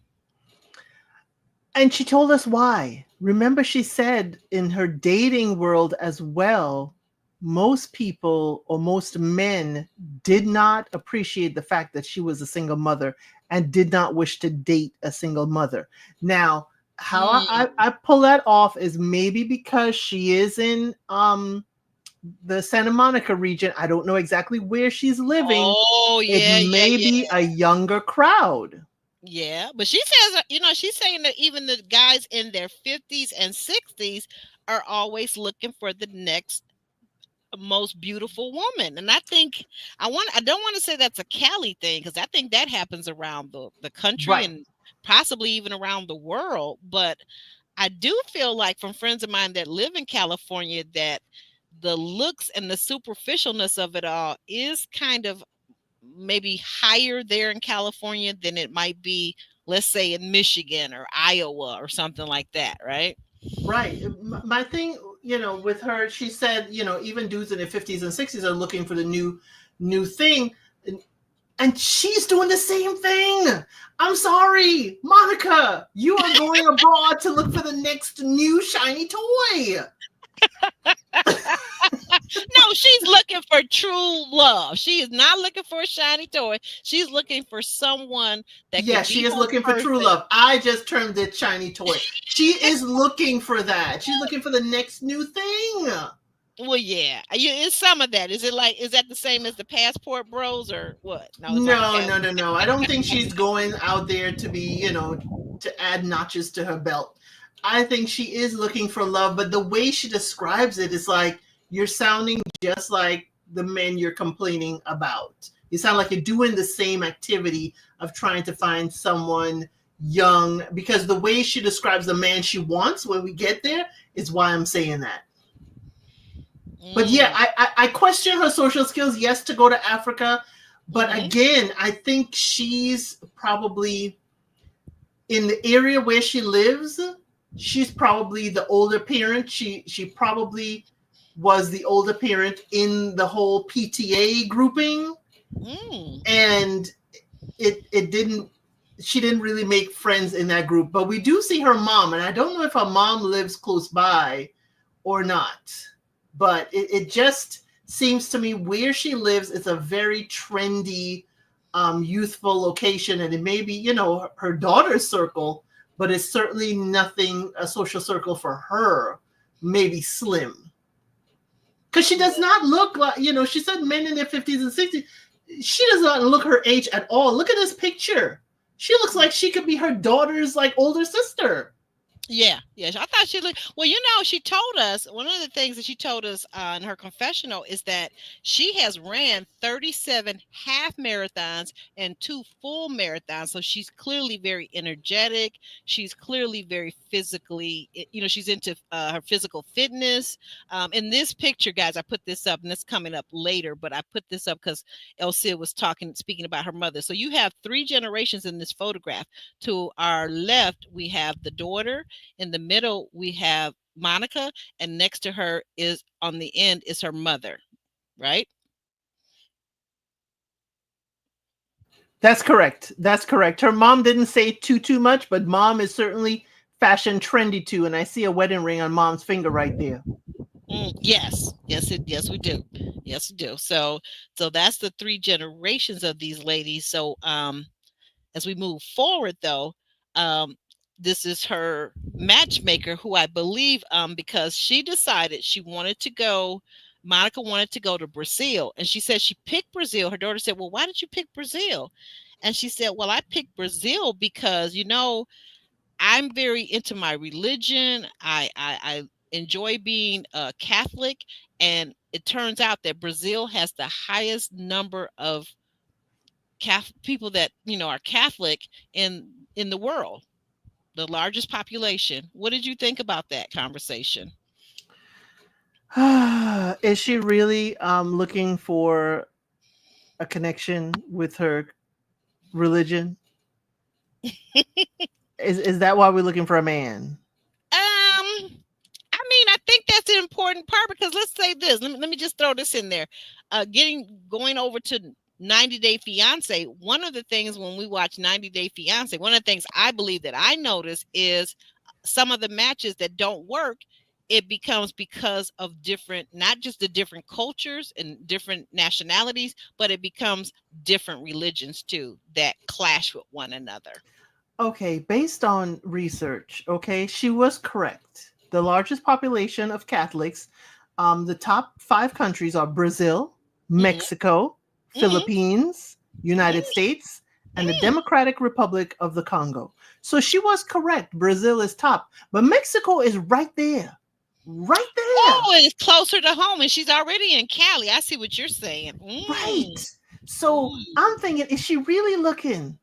And she told us why. Remember, she said in her dating world as well, most people or most men did not appreciate the fact that she was a single mother and did not wish to date a single mother. Now, how Mm. I pull that off is maybe because she is in the Santa Monica region. I don't know exactly where she's living. Oh, It yeah, yeah, may yeah. be a younger crowd. Yeah, but she says, she's saying that even the guys in their 50s and 60s are always looking for the next most beautiful woman. And I don't want to say that's a Cali thing, because I think that happens around the country Right. and possibly even around the world. But I do feel like from friends of mine that live in California that the looks and the superficialness of it all is kind of maybe higher there in California than it might be, let's say, in Michigan or Iowa or something like that, right? Right. My thing, with her, she said, even dudes in their 50s and 60s are looking for the new thing. And she's doing the same thing. I'm sorry, Monica, you are going abroad to look for the next new shiny toy. No, she's looking for true love. She is not looking for a shiny toy. She's looking for someone that Yeah, could she be is her looking for true person. love. I just termed it shiny toy. She is looking for that. She's looking for the next new thing. Well, yeah, it's some of that. Is that the same as the passport bros or what? No, it's not the No, pass. no, no, no. I don't think she's going out there to be, to add notches to her belt. I think she is looking for love, but the way she describes it is like you're sounding just like the men you're complaining about. You sound like you're doing the same activity of trying to find someone young because the way she describes the man she wants when we get there is why I'm saying that. But yeah, Mm. I question her social skills. Yes, to go to Africa, but Hmm. again, I think she's probably in the area where she lives. She's probably the older parent. She probably was the older parent in the whole PTA grouping, Mm. and it didn't. She didn't really make friends in that group. But we do see her mom, and I don't know if her mom lives close by or not. But it just seems to me where she lives is a very trendy, youthful location. And it may be, her daughter's circle, but it's certainly nothing, a social circle for her, maybe slim. Because she does not look like, she said men in their 50s and 60s. She does not look her age at all. Look at this picture. She looks like she could be her daughter's like older sister. Yeah, yeah. I thought she looked well. She told us one of the things that she told us in her confessional is that she has ran 37 half marathons and two full marathons. So she's clearly very energetic. She's clearly very physically, she's into her physical fitness. In this picture, guys, I put this up, and it's coming up later, but I put this up because Elsie was speaking about her mother. So you have three generations in this photograph. To our left, we have the daughter. In the middle, we have Monica, and next to her is on the end is her mother, right? That's correct. That's correct. Her mom didn't say too much, but mom is certainly fashion trendy too, and I see a wedding ring on mom's finger right there. Yes, yes, we do. Yes, we do. So that's the three generations of these ladies. So as we move forward, though, um, this is her matchmaker, who I believe, because she decided she wanted to go. Monica wanted to go to Brazil, and she said she picked Brazil. Her daughter said, "Well, why did you pick Brazil?" And she said, "Well, I picked Brazil because I'm very into my religion. I enjoy being a Catholic, and it turns out that Brazil has the highest number of people that are Catholic in the world, the largest population." What did you think about that conversation? Is she really looking for a connection with her religion? Is that why we're looking for a man? I think that's an important part, because let's say this. Let me just throw this in there. Going over to 90 Day Fiance, one of the things when we watch 90 Day Fiance, one of the things I believe that I notice is some of the matches that don't work. It becomes because of different, not just the different cultures and different nationalities, but it becomes different religions too that clash with one another. Okay, based on research, okay, she was correct. The largest population of Catholics, the top 5 countries are Brazil, Hmm. Mexico, Hmm. Philippines, United States, and the Democratic Republic of the Congo. So she was correct. Brazil is top, but Mexico is right there. Right there. Oh, it's closer to home, and she's already in Cali. I see what you're saying. Right. So I'm thinking, is she really looking?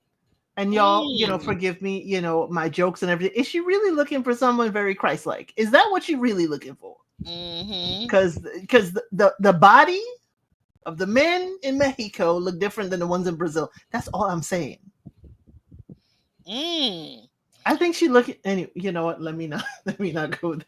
And y'all, Mm. forgive me, my jokes and everything. Is she really looking for someone very Christ-like? Is that what she's really looking for? Mm-hmm. Because the body of the men in Mexico look different than the ones in Brazil. That's all I'm saying. Mm. I think she looking. Anyway, you know what? Let me not go there.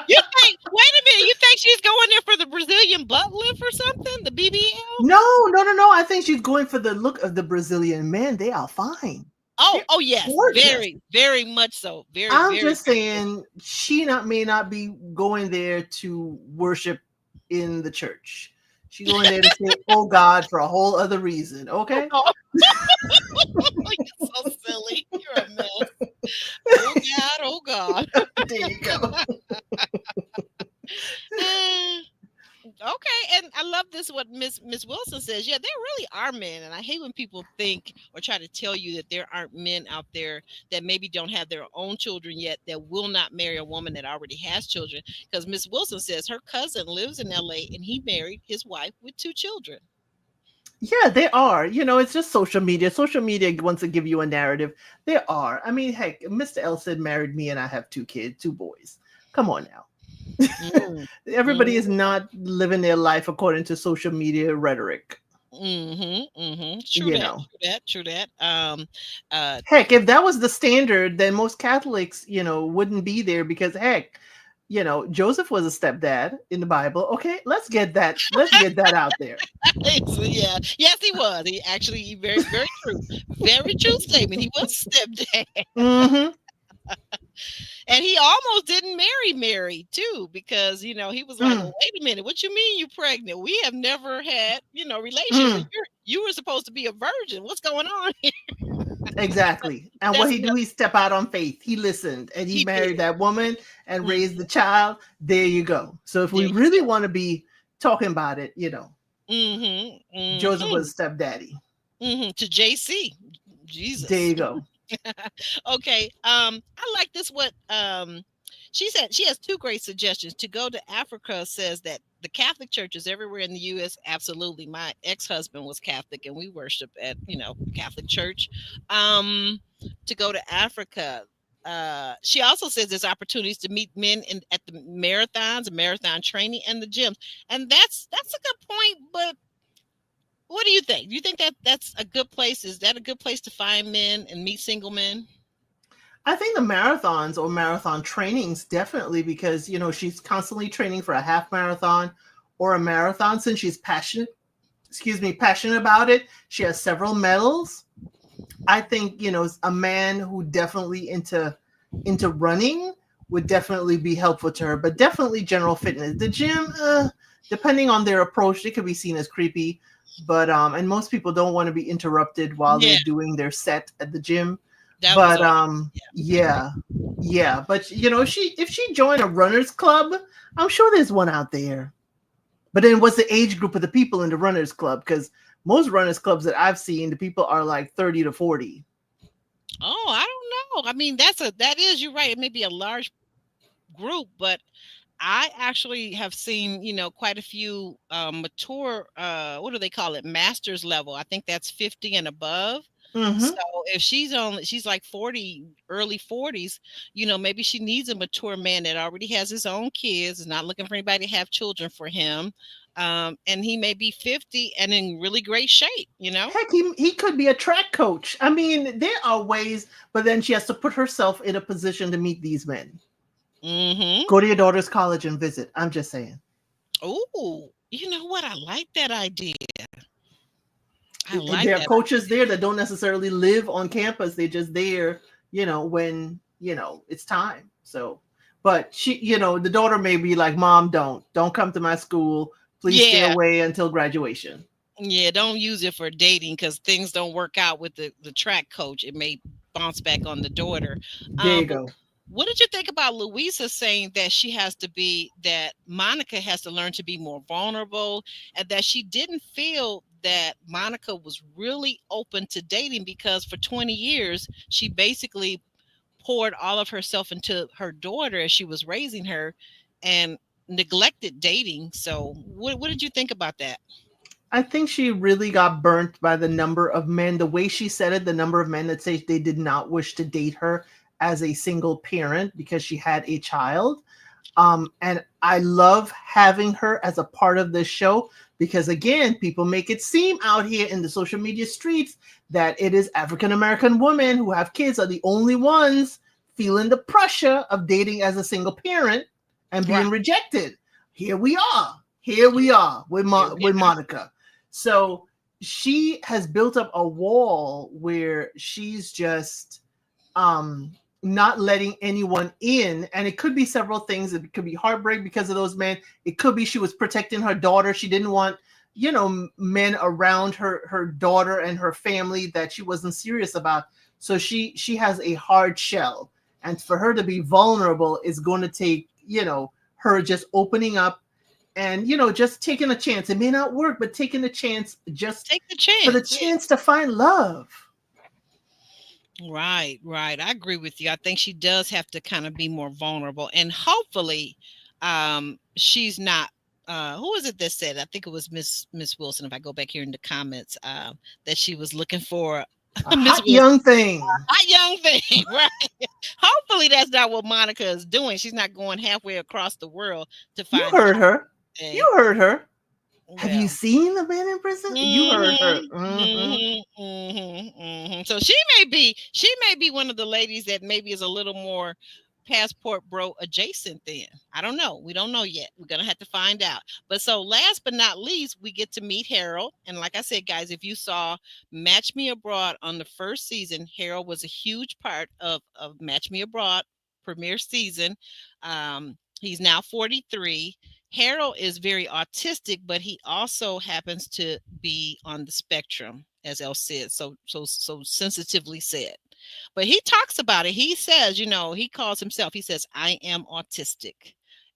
You think? Wait a minute. You think she's going there for the Brazilian butt lift or something? The BBL? No, no, no, no. I think she's going for the look of the Brazilian men. They are fine. Oh, They're oh yes, gorgeous. very, very much so. Very, I'm very, just very much. saying she may not be going there to worship in the church. She's going there to say, "Oh God," for a whole other reason. Okay. Oh, you're so silly. You're a mess. Oh God. Oh God. There you go. Okay, and I love this. What Miss Wilson says. Yeah, there really are men, and I hate when people think or try to tell you that there aren't men out there that maybe don't have their own children yet that will not marry a woman that already has children. Because Miss Wilson says her cousin lives in L.A. and he married his wife with 2 children. Yeah, they are. It's just social media. Social media wants to give you a narrative. There are. I mean, heck, Mr. Elson married me and I have 2 kids, 2 boys. Come on now. Mm, Everybody is mm, not living their life according to social media rhetoric. True You that. know, True that. True that. Uh, heck, if that was the standard, then most Catholics, wouldn't be there because heck, Joseph was a stepdad in the Bible. Okay, let's get that. Let's get that out there. so yeah, yes, he was. He very, very true, very true statement. He was stepdad. Hmm. And he almost didn't marry Mary too, because he was like, "Well, wait a minute, what you mean you pregnant? We have never had relations, and you were supposed to be a virgin. What's going on here?" Exactly. And what That's he do? He step out on faith. He listened and he he married did. that woman and Mhm. raised the child. There you go. So if we There you really go. want to be talking about it, Mm-hmm. Joseph Mm-hmm. was stepdaddy. Mm-hmm. To JC, There Jesus. you go. Okay. I like this. What she said. She has 2 great suggestions. To go to Africa says that the Catholic churches everywhere in the U.S. Absolutely. My ex-husband was Catholic, and we worship at Catholic church. Um, to go to Africa. She also says there's opportunities to meet men at the marathons, marathon training, and the gyms, and that's a good point. But what do you think? Do you think that that's a good place? Is that a good place to find men and meet single men? I think the marathons or marathon trainings definitely because she's constantly training for a half marathon or a marathon since she's passionate about it. She has several medals. I think a man who definitely into into running would definitely be helpful to her. But definitely general fitness. The gym, depending on their approach, it could be seen as creepy. But and most people don't want to be interrupted while Yeah, they're doing their set at the gym. that was But all. yeah, yeah. But if she joined a runners club, I'm sure there's one out there. But then what's the age group of the people in the runners club? Because most runners clubs that I've seen, the people are like 30 to 40. Oh, I don't know. I mean, that is, you're right. It may be a large group, but I actually have seen, quite a few mature, what do they call it? Master's level. I think that's 50 and above. So Mm-hmm. if she's like 40, early 40s, maybe she needs a mature man that already has his own kids, is not looking for anybody to have children for him. And he may be 50 and in really great shape. Heck, he could be a track coach. I mean, there are ways, but then she has to put herself in a position to meet these men. Mm-hmm. Go to your daughter's college and visit. I'm just saying. Oh, you know what? I like that idea. I like There are that. coaches there that don't necessarily live on campus. They're just there, when, it's time. So, but the daughter may be like, Mom, don't come to my school. Please stay Yeah. away until graduation. Yeah, don't use it for dating because things don't work out with the track coach. It may bounce back on the daughter. There you But go. what did you think about Louisa saying that Monica has to learn to be more vulnerable, and that she didn't feel that Monica was really open to dating because for 20 years she basically poured all of herself into her daughter as she was raising her and neglected dating. So what did you think about that? I think she really got burnt by the number of men. The way she said it, the number of men that say they did not wish to date her as a single parent because she had a child. And I love having her as a part of this show because, again, people make it seem out here in the social media streets that it is African American women who have kids are the only ones feeling the pressure of dating as a single parent and Right. being rejected. Here we are. Here we are with Here we with Monica. So she has built up a wall where she's just not letting anyone in. And it could be several things. It could be heartbreak because of those men. It could be she was protecting her daughter. She didn't want, men around her daughter and her family that she wasn't serious about. So she has a hard shell. And for her to be vulnerable is going to take, her just opening up and, just taking a chance. It may not work, but taking a chance just Take the for the chance. Yeah. chance to find love. Right, right. I agree with you. I think she does have to kind of be more vulnerable, and hopefully she's not who is it that said, I think it was Miss Wilson, if I go back here in the comments, that she was looking for A Miss hot Wilson, young thing. hot young thing, right? Hopefully that's not what Monica is doing. She's not going halfway across the world to You find a heard hot her. thing. You heard her. Have you Well, seen the man in prison? You heard her. mhm, mhm, mhm, mhm. So she may be one of the ladies that maybe is a little more passport bro adjacent then. I don't know. We don't know yet. We're gonna have to find out. But so last but not least, we get to meet Harold. And like I said, guys, if you saw Match Me Abroad on the first season, Harold was a huge part of Match Me Abroad premiere season. He's now 43. Harold is very autistic, but he also happens to be on the spectrum, as El said, so sensitively said. But he talks about it. He says, he calls himself, he says, I am autistic.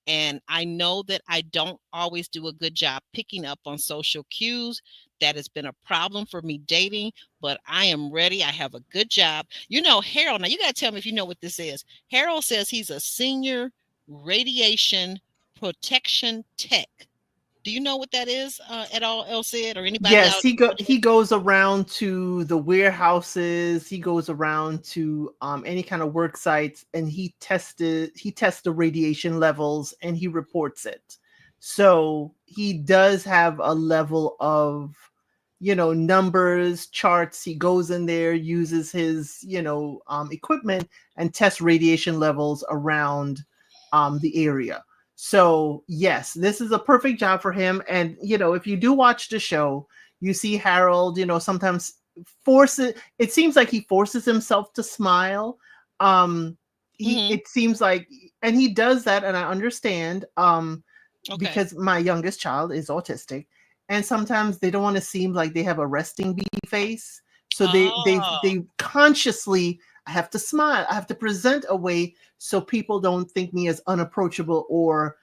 And I know that I don't always do a good job picking up on social cues. That has been a problem for me dating, but I am ready. I have a good job. Harold, now you got to tell me if you know what this is. Harold says he's a senior radiation protection tech. Do you know what that is at all, Elsid, or anybody Yes, out? he goes around to the warehouses. He goes around to any kind of work sites, and he tests the radiation levels, and he reports it. So he does have a level of, numbers, charts. He goes in there, uses his equipment, and tests radiation levels around the area. So yes, this is a perfect job for him. And if you do watch the show, you see Harold, sometimes it seems like he forces himself to smile. he Mhm. it seems like, and he does that, and I understand, Okay. because my youngest child is autistic, and sometimes they don't want to seem like they have a resting bee face, so Oh. they consciously, I have to smile, I have to present a way so people don't think me as unapproachable or,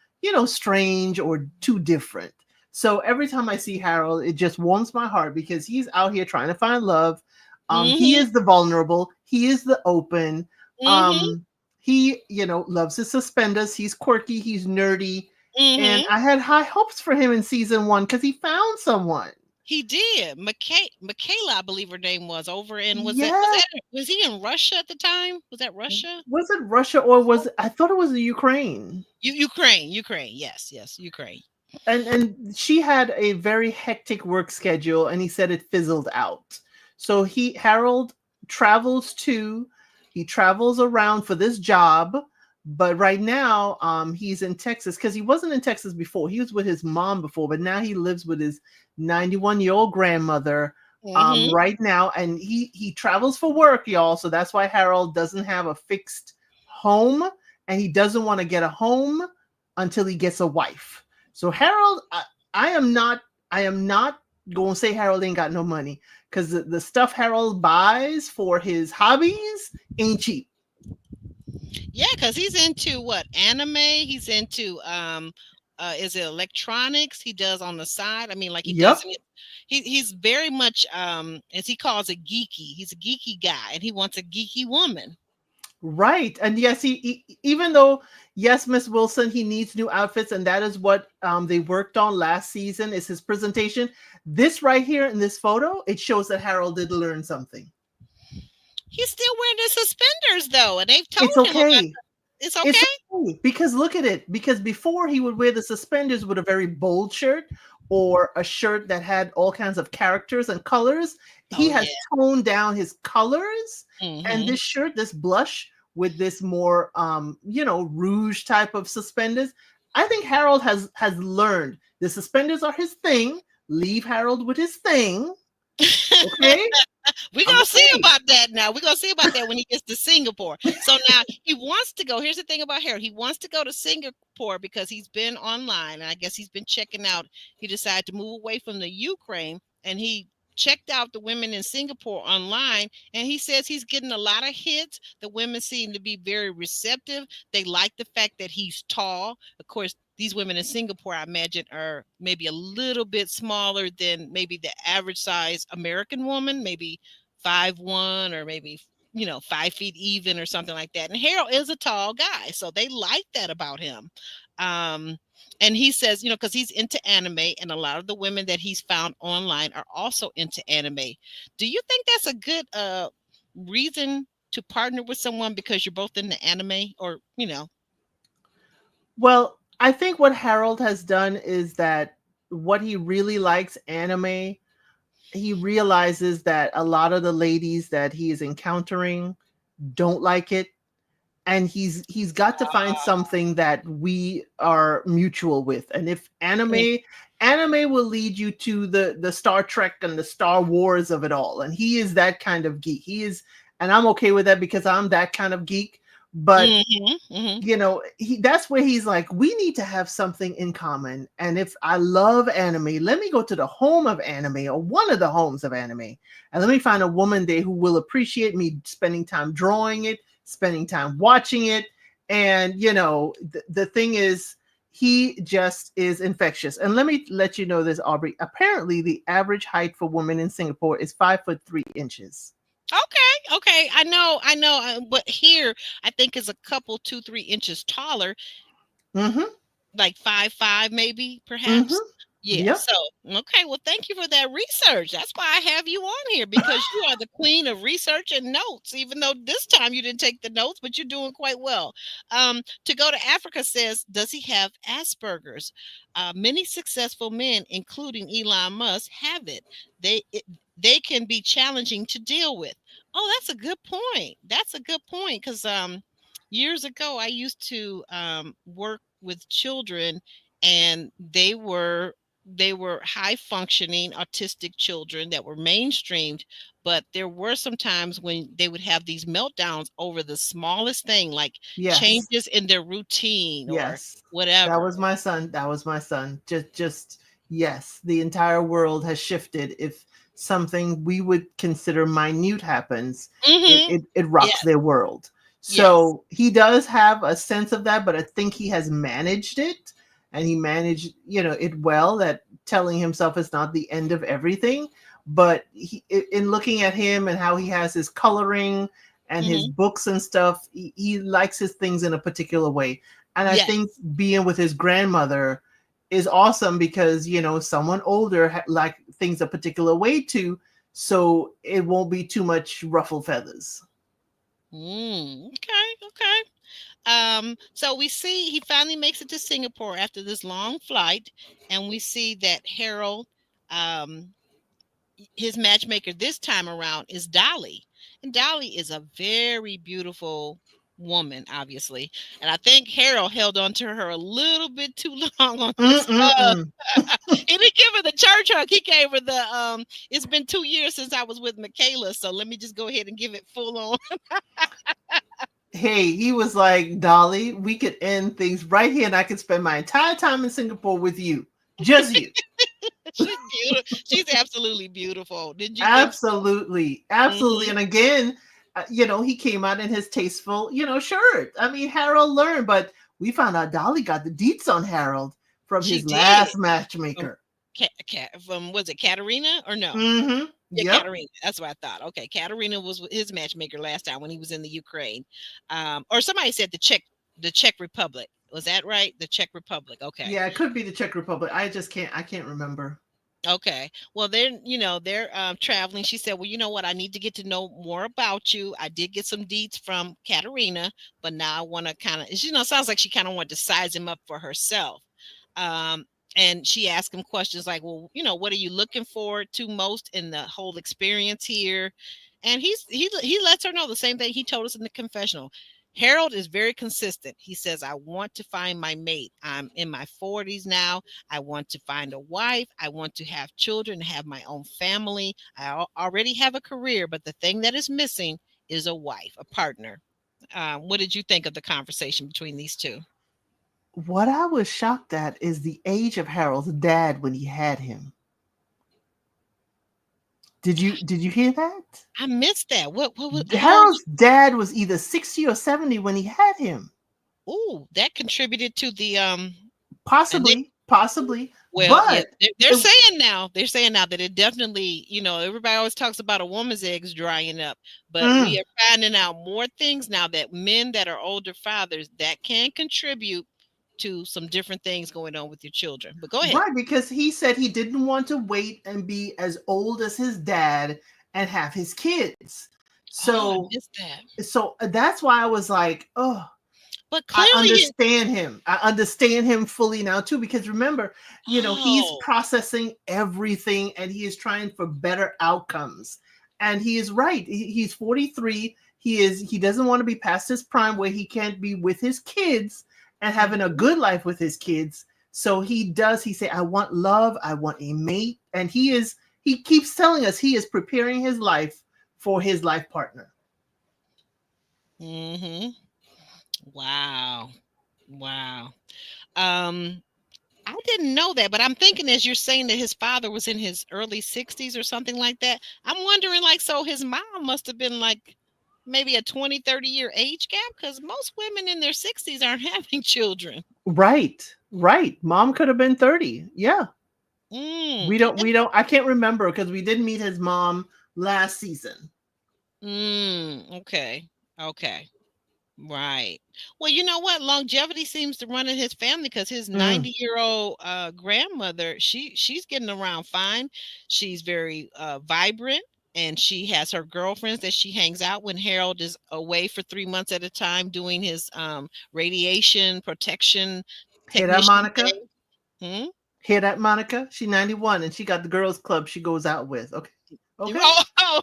strange or too different. So every time I see Harold, it just warms my heart because he's out here trying to find love. He Mhm. is the vulnerable, he is the open. Mhm. um he, loves his suspenders. He's quirky, he's nerdy, and Mhm. I had high hopes for him in season 1 because he found someone. He did. Michaela, I believe her name was over in Yeah. was he in Russia at the time? Was that Russia? Was it Russia or was it, I thought it was the Ukraine. Ukraine. Yes, yes, Ukraine. And she had a very hectic work schedule, and he said it fizzled out. So Harold travels to he travels around for this job, but right now he's in Texas because he wasn't in Texas before. He was with his mom before, but now he lives with his 91-year-old grandmother Mhm. right now, and he travels for work, y'all. So that's why Harold doesn't have a fixed home, and he doesn't want to get a home until he gets a wife. So Harold, I am not, I am not going to say Harold ain't got no money, because the stuff Harold buys for his hobbies ain't cheap. Yeah, because he's into what? Anime. He's into is it electronics he does on the side? I mean, like he Yep. doesn't he's very much as he calls it geeky. He's a geeky guy and he wants a geeky woman. Right. And yes, even though, yes, Miss Wilson, he needs new outfits, and that is what they worked on last season, is his presentation. This right here in this photo, it shows that Harold did learn something. He's still wearing the suspenders though, and they've told It's him about okay. it's It's okay. okay, because look at it. Because before he would wear the suspenders with a very bold shirt or a shirt that had all kinds of characters and colors. He Oh has yeah. toned down his colors, and Hmm. this shirt, this blush with this more rouge type of suspenders. I think Harold has learned the suspenders are his thing. Leave Harold with his thing, okay? We're I'm gonna see okay. about that now. We're gonna see about that when he gets to Singapore. So now he wants to go. Here's the thing about Harold. He wants to go to Singapore because he's been online and I guess he's been checking out. He decided to move away from the Ukraine and he checked out the women in Singapore online and he says he's getting a lot of hits. The women seem to be very receptive. They like the fact that he's tall. Of course, these women in Singapore, I imagine, are maybe a little bit smaller than maybe the average size American woman, maybe 5'1" or maybe 5 feet even or something like that. And Harold is a tall guy, so they like that about him. Um, and he says, because he's into anime, and a lot of the women that he's found online are also into anime. Do you think that's a good reason to partner with someone because you're both into anime, or Well, I think what Harold has done is that what he really likes anime, he realizes that a lot of the ladies that he is encountering don't like it, and he's got to find something that we are mutual with. And if anime will lead you to the Star Trek and the Star Wars of it all, and he is that kind of geek. He is, and I'm okay with that because I'm that kind of geek. But hmm hmm that's where he's like, we need to have something in common. And if I love anime, let me go to the home of anime, or one of the homes of anime, and let me find a woman there who will appreciate me spending time drawing it, spending time watching it. And the thing is, he just is infectious. And let me let you know this, Aubrey. Apparently the average height for women in Singapore is 5'3" inches. Okay. I know. But here, I think is a couple 2, 3 inches taller, Mm-hmm. like 5'5", maybe, perhaps. Mm-hmm. Yeah. Yep. So, okay. Well, thank you for that research. That's why I have you on here because you are the queen of research and notes. Even though this time you didn't take the notes, but you're doing quite well. To go to Africa says, does he have Asperger's? Many successful men, including Elon Musk, have it. They can be challenging to deal with. Oh, that's a good point. That's a good point because years ago I used to work with children and they were high functioning autistic children that were mainstreamed but there were some times when they would have these meltdowns over the smallest thing, like Yes. changes in their routine or Yes. That whatever. was my son. That was my son. Just yes, the entire world has shifted. If something we would consider minute happens, Hmm. it rocks Yes, their world. yes. So he does have a sense of that, but I think he has managed it, and he managed, it well, that telling himself it's not the end of everything. But in looking at him and how he has his coloring and his Hmm. books and stuff, he likes his things in a particular way. And I think Yes. being with his grandmother is awesome because, someone older like things a particular way too, so it won't be too much ruffle feathers. Okay, okay. So we see he finally makes it to Singapore after this long flight, and we see that Harold, um, his matchmaker this time around is Dolly. And Dolly is a very beautiful woman, obviously. And I think Harold held on to her a little bit too long on this. Mm-mm-mm. He didn't give her the church hug. He gave her the it's been 2 years since I was with Michaela, so let me just go ahead and give it full on. Hey, he was like, Dolly, we could end things right here, and I could spend my entire time in Singapore with you, just you. She's beautiful. She's absolutely beautiful. Did you think so? Absolutely, absolutely. Hmm. And again, he came out in his tasteful, shirt. I mean, Harold learned, but we found out Dolly got the deets on Harold from She his did. last From matchmaker. from was it Katarina or no? Mm-hmm. Yeah, Yep. Katarina. That's what I thought. Okay, Katarina was his matchmaker last time when he was in the Ukraine. Or somebody said the Czech Republic. Was that right? The Czech Republic. Okay. Yeah, it could be the Czech Republic. I can't remember. Okay. Well, they're traveling. She said, "Well, you know what? I need to get to know more about you. I did get some deets from Katerina, but now I want to kind of, sounds like she kind of wanted to size him up for herself." Um, and she asked him questions like, "Well, what are you looking forward to most in the whole experience here?" And he lets her know the same thing he told us in the confessional. Harold is very consistent. He says, "I want to find my mate. I'm in my 40s now. I want to find a wife. I want to have children, have my own family. I already have a career, but the thing that is missing is a wife, a partner." What did you think of the conversation between these two? What I was shocked at is the age of Harold's dad when he had him. Did you hear that? I missed that. What was how old? Harold's dad was either 60 or 70 when he had him. Ooh, that contributed to the and they Possibly, well, yeah, but they're it, saying now that it definitely, everybody always talks about a woman's eggs drying up, but we mm, are finding out more things now that men that are older fathers that can contribute to some different things going on with your children. But go ahead. right, because he said he didn't want to wait and be as old as his dad and have his kids. Oh, I So missed that. that's why I was like, oh, But I clearly, understand him. I understand him fully now too, because remember, he's oh, processing everything and he is trying for better outcomes. And he is right. He's 43. He doesn't want to be past his prime where he can't be with his kids and having a mhm. good life with his kids. So he say, I want love, I want a mate. And he keeps telling us he is preparing his life for his life partner. Mhm. Wow. Wow. Um, I didn't know that, but I'm thinking as you're saying that his father was in his early 60s or something like that. I'm wondering, like, so his mom must have been like maybe a 20, 30-year age gap because most women in their 60s aren't having children. Right. Right. Mom could have been 30. Yeah. Mm. We don't I can't remember because we didn't meet his mom last season. Okay. Okay. Right. Well, you know what? Longevity seems to run in his family because his Mm. 90-year-old grandmother, she's getting around fine. She's very vibrant, and she has her girlfriends that she hangs out when Harold is away for 3 months at a time doing his radiation protection Hear that, technician Monica? thing. Hmm? Hear that, Monica? She 91 and she got the girls club she goes out with. Okay. Okay. Oh, oh.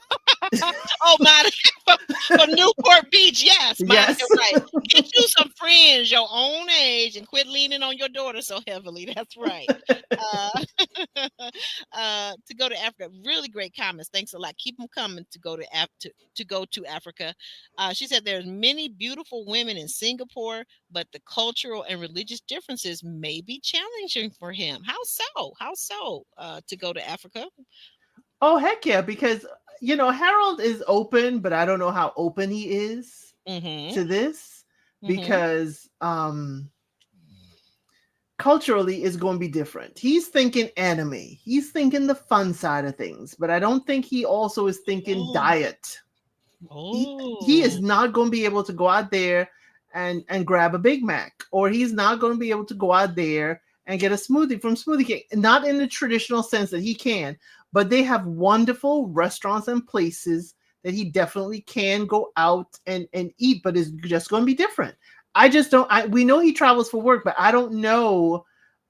Oh, Monica from Newport Beach. Yes, Monica, Yes. right. Get you some friends your own age and quit leaning on your daughter so heavily. That's right. Uh, to go to Africa. Really great comments. Thanks a lot. Keep them coming to go to to go to Africa. She said there's many beautiful women in Singapore, but the cultural and religious differences may be challenging for him. How so? How so? To go to Africa? Oh heck yeah, because Harold is open, but I don't know how open he is Mm-hmm. to this Mm-hmm. because culturally is going to be different. He's thinking anime. He's thinking the fun side of things, but I don't think he also is thinking Oh. diet. He is Oh. not going to be able to go out there and grab a Big Mac, or he's not going to be able to go out there and get a smoothie from Smoothie King. Not in the traditional sense that he can, but they have wonderful restaurants and places that he definitely can go out and eat, but it's just going to be different. I just don't. We know he travels for work, but I don't know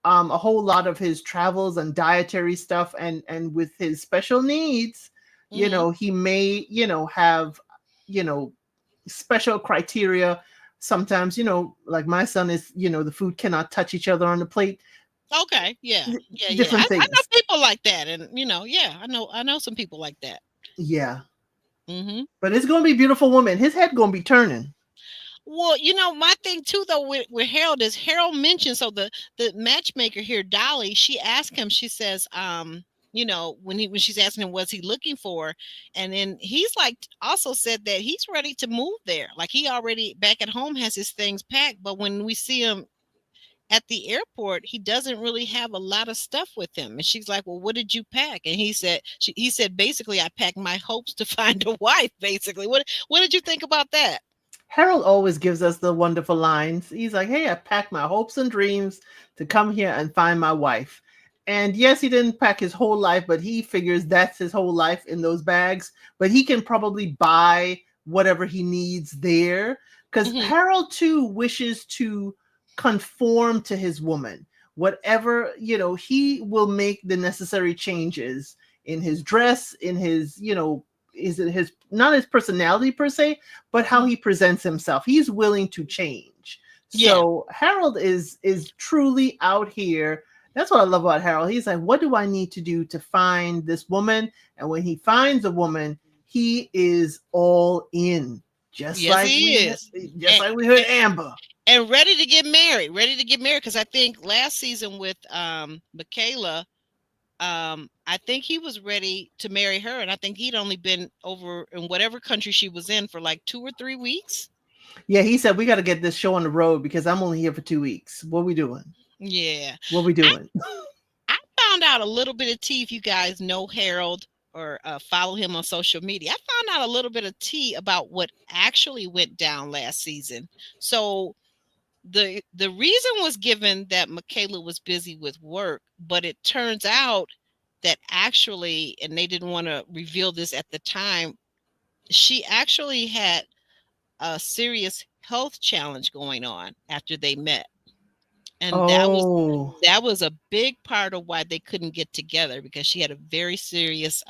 a whole lot of his travels and dietary stuff, and with his special needs, Mm-hmm. he may have you know special criteria. Sometimes, like my son is, the food cannot touch each other on the plate. Okay. Yeah. Yeah. Yeah. Different I know things. people like that, and yeah, I know some people like that. Yeah, Mm-hmm. but it's gonna be beautiful woman. His head gonna be turning. Well, my thing too though with Harold is Harold mentioned, so the matchmaker here, Dolly, she asked him, she says, when she's asking him what's he looking for, and then he's like also said that he's ready to move there. Like he already back at home has his things packed, but when we see him at the airport, he doesn't really have a lot of stuff with him. And she's like, "Well, what did you pack?" And he said basically, "I packed my hopes to find a wife." Basically, what did you think about that? Harold always gives us the wonderful lines. He's like, "Hey, I packed my hopes and dreams to come here and find my wife." And yes, he didn't pack his whole life, but he figures that's his whole life in those bags. But he can probably buy whatever he needs there. Because Hmm. Harold too wishes to conform to his woman. Whatever, he will make the necessary changes in his dress, in his, is it his not his personality per se, but how he presents himself. He's willing to change. Yeah. So Harold is truly out here. That's what I love about Harold. He's like, what do I need to do to find this woman? And when he finds a woman, he is all in. Just Yes, like he we is. just And, like we heard and, Amber. and ready to get married. Ready to get married. Because I think last season with Michaela, I think he was ready to marry her. And I think he'd only been over in whatever country she was in for like 2 or 3 weeks. Yeah, he said we got to get this show on the road because I'm only here for 2 weeks. What we doing? Yeah. What we I, doing? I found out a little bit of tea, if you guys know Harold or follow him on social media. I found out a little bit of tea about what actually went down last season. So the reason was given that Michaela was busy with work, but it turns out that actually, and they didn't want to reveal this at the time, she actually had a serious health challenge going on after they met. And Oh, that was a big part of why they couldn't get together, because she had a very serious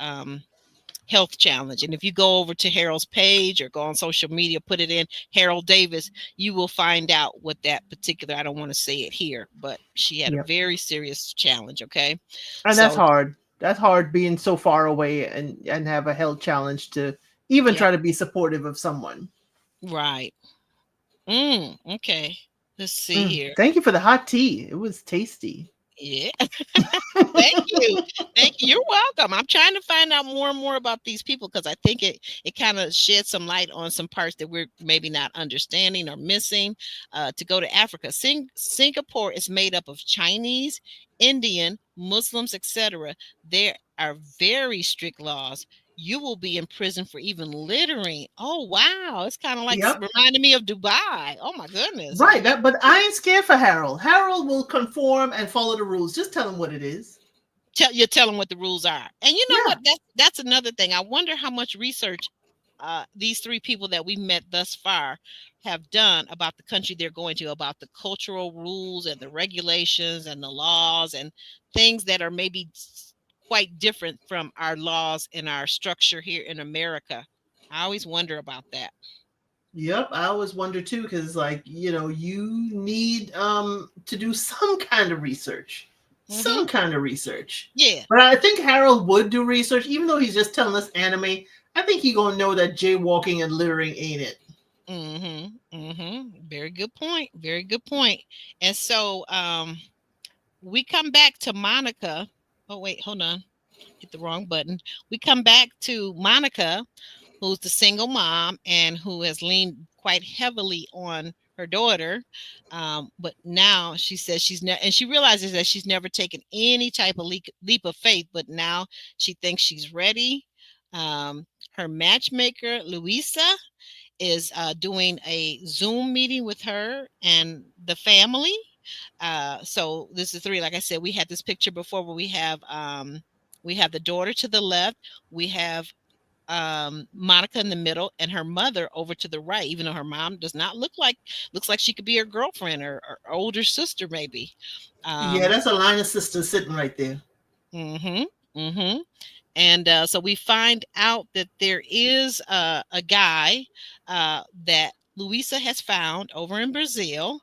health challenge. And if you go over to Harold's page or go on social media, put it in Harold Davis, you will find out what that particular, I don't want to say it here, but she had a yep. very serious challenge. Okay. And that's So, hard. That's hard being so far away and have a health challenge to even yep. try to be supportive of someone. Right. Okay. Let's see here. Thank you for the hot tea. It was tasty. Yeah. Thank you. Thank you. You're welcome. I'm trying to find out more and more about these people, because I think it kind of sheds some light on some parts that we're maybe not understanding or missing. To go to Africa, Singapore is made up of Chinese, Indian, Muslims, etc. There are very strict laws. You will be in prison for even littering. Oh wow, it's kind of like Yep. reminding me of Dubai. Oh my goodness. Right. But I ain't scared for Harold. Harold will conform and follow the rules. Just tell him what it is. Tell them what the rules are. And you know Yeah. what? That's another thing. I wonder how much research these three people that we met thus far have done about the country they're going to, about the cultural rules and the regulations and the laws and things that are maybe quite different from our laws and our structure here in America. I always wonder about that. Yep, I always wonder too, because like you need to do some kind of research, Hmm. some kind of research. Yeah. But I think Harold would do research, even though he's just telling us anime. I think he gonna know that jaywalking and littering ain't it. Very good point. Very good point. And so we come back to Monica. Oh wait, hold on. Hit the wrong button. We come back to Monica, who's the single mom and who has leaned quite heavily on her daughter. But now she says she's never, and she realizes that she's never taken any type of leap of faith, but now she thinks she's ready. Her matchmaker, Louisa, is doing a Zoom meeting with her and the family. So this is three. Like I said, we had this picture before where we have the daughter to the left, we have Monica in the middle, and her mother over to the right. Even though her mom does not looks like she could be her girlfriend or older sister, maybe. Yeah, Um, that's a line of sisters sitting right there. mm-hmm, mm-hmm. And so we find out that there is a guy that Luisa has found over in Brazil.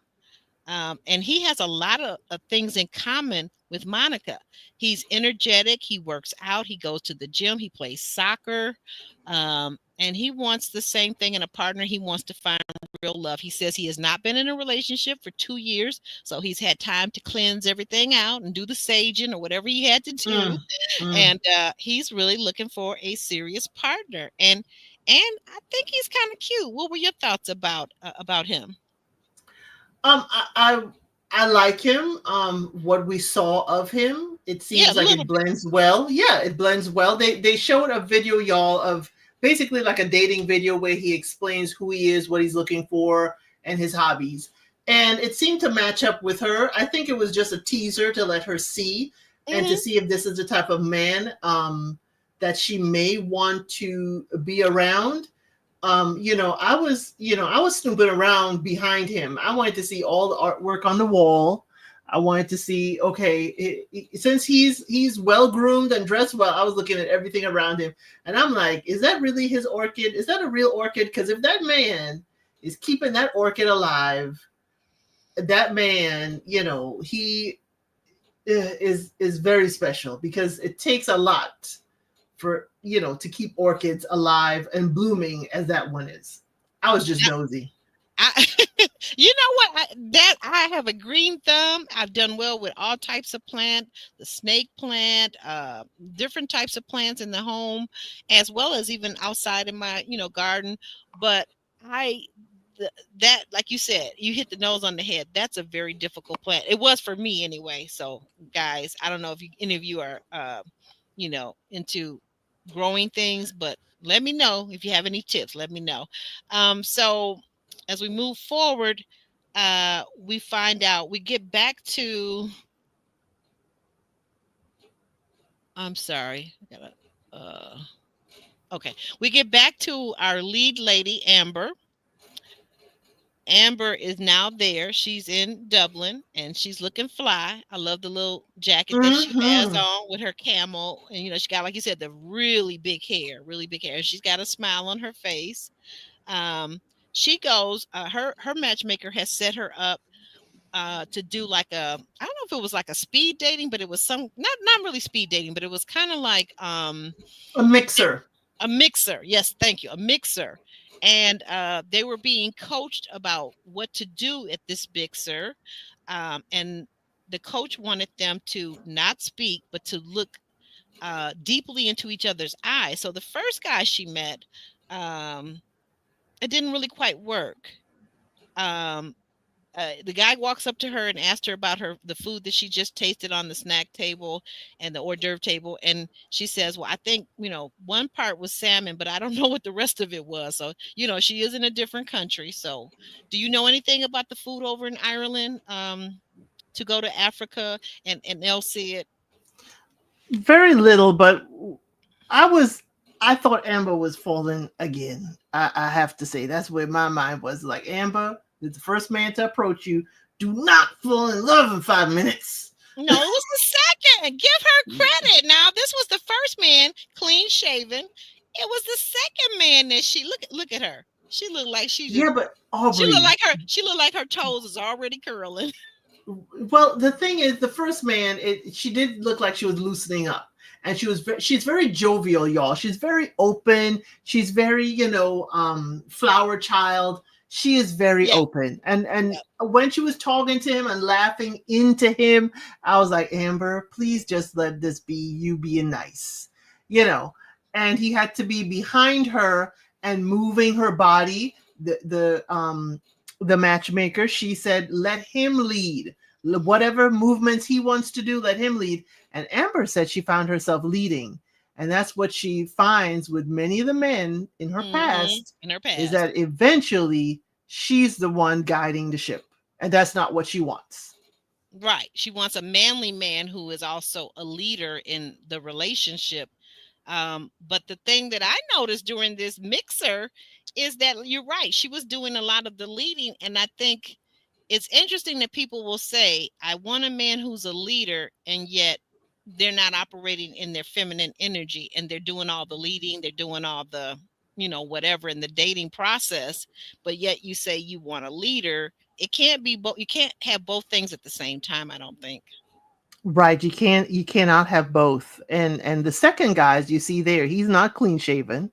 And he has a lot of things in common with Monica. He's energetic. He works out. He goes to the gym. He plays soccer. And he wants the same thing in a partner. He wants to find real love. He says he has not been in a relationship for 2 years. So he's had time to cleanse everything out and do the saging or whatever he had to do. Mm, mm. And he's really looking for a serious partner. And I think he's kind of cute. What were your thoughts about him? I like him. What we saw of him, it Yeah, seems a like little it bit. blends well. Yeah, it blends well. They showed a video, y'all, of basically like a dating video where he explains who he is, what he's looking for, and his hobbies. And it seemed to match up with her. I think it was just a teaser to let her see and to Hmm. see if this is the type of man that she may want to be around. I was snooping around behind him. I wanted to see all the artwork on the wall. I wanted to see, okay, since he's well groomed and dressed well, I was looking at everything around him, and I'm like, is that really his orchid? Is that a real orchid? Because if that man is keeping that orchid alive, that man, he is very special because it takes a lot for to keep orchids alive and blooming as that one is. I was just nosy. I, you know what? I have a green thumb. I've done well with all types of plant, the snake plant, different types of plants in the home, as well as even outside in my garden. But I that, like you said, you hit the nose on the head. That's a very difficult plant. It was for me anyway. So guys, I don't know if any of you are into growing things, but let me know if you have any tips. Let me know. So as we move forward, we find out, we get back to, I'm sorry, I gotta, okay, we get back to our lead lady, Amber. Amber is now there. She's in Dublin and she's looking fly. I love the little jacket that she has Mm-hmm. on with her camel. And, she got, like you said, the really big hair. And she's got a smile on her face. Um, she goes, her matchmaker has set her up to do like I don't know if it was like a speed dating, but it was not really speed dating, but it was kind of like A mixer. a mixer. Yes, thank you. A mixer. And they were being coached about what to do at this mixer. And the coach wanted them to not speak, but to look deeply into each other's eyes. So the first guy she met, it didn't really quite work. Um, the guy walks up to her and asked her about the food that she just tasted on the snack table and the hors d'oeuvre table, and she says, well, I think one part was salmon, but I don't know what the rest of it was. So she is in a different country. So do you know anything about the food over in Ireland, to go to Africa and they'll see it? Very little, but I was I thought Amber was falling again. I have to say that's where my mind was. Like, Amber is the first man to approach you. Do not fall in love in 5 minutes. No, it was the And give her credit. Now, this was the first man, clean shaven. It was the second man that she look at her. She looked like she just Yeah, but Aubrey. she looked like her toes is already curling. Well, the thing is, the first man, she did look like she was loosening up, and she's very jovial, y'all. She's very open. She's very, flower child. She is very Yeah. open, and Yeah. when she was talking to him and laughing into him, I was like, Amber, please just let this be you being nice, And he had to be behind her and moving her body. The matchmaker, she said, let him lead. Whatever movements he wants to do, let him lead. And Amber said she found herself leading. And that's what she finds with many of the men in her past. In her past. Is that eventually she's the one guiding the ship. And that's not what she wants. Right. She wants a manly man who is also a leader in the relationship. But the thing that I noticed during this mixer is that you're right. She was doing a lot of the leading. And I think it's interesting that people will say, I want a man who's a leader, and yet they're not operating in their feminine energy, and they're doing all the leading. They're doing all the, whatever in the dating process. But yet you say you want a leader. It can't be both. You can't have both things at the same time, I don't think. Right, you cannot have both. And the second guy, as you see there, he's not clean shaven,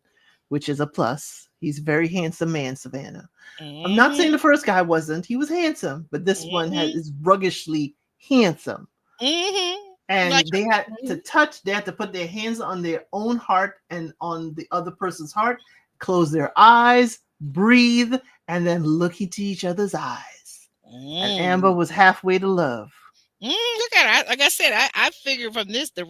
which is a plus. He's a very handsome man, Savannah. Mm-hmm. I'm not saying the first guy wasn't. He was handsome, but this one is ruggishly handsome. Mm-hmm. And Like they had to they had to put their hands on their own heart and on the other person's heart, close their eyes, breathe, and then look into each other's eyes. And Amber was halfway to love. Look at her. Like I said, I figure from this, the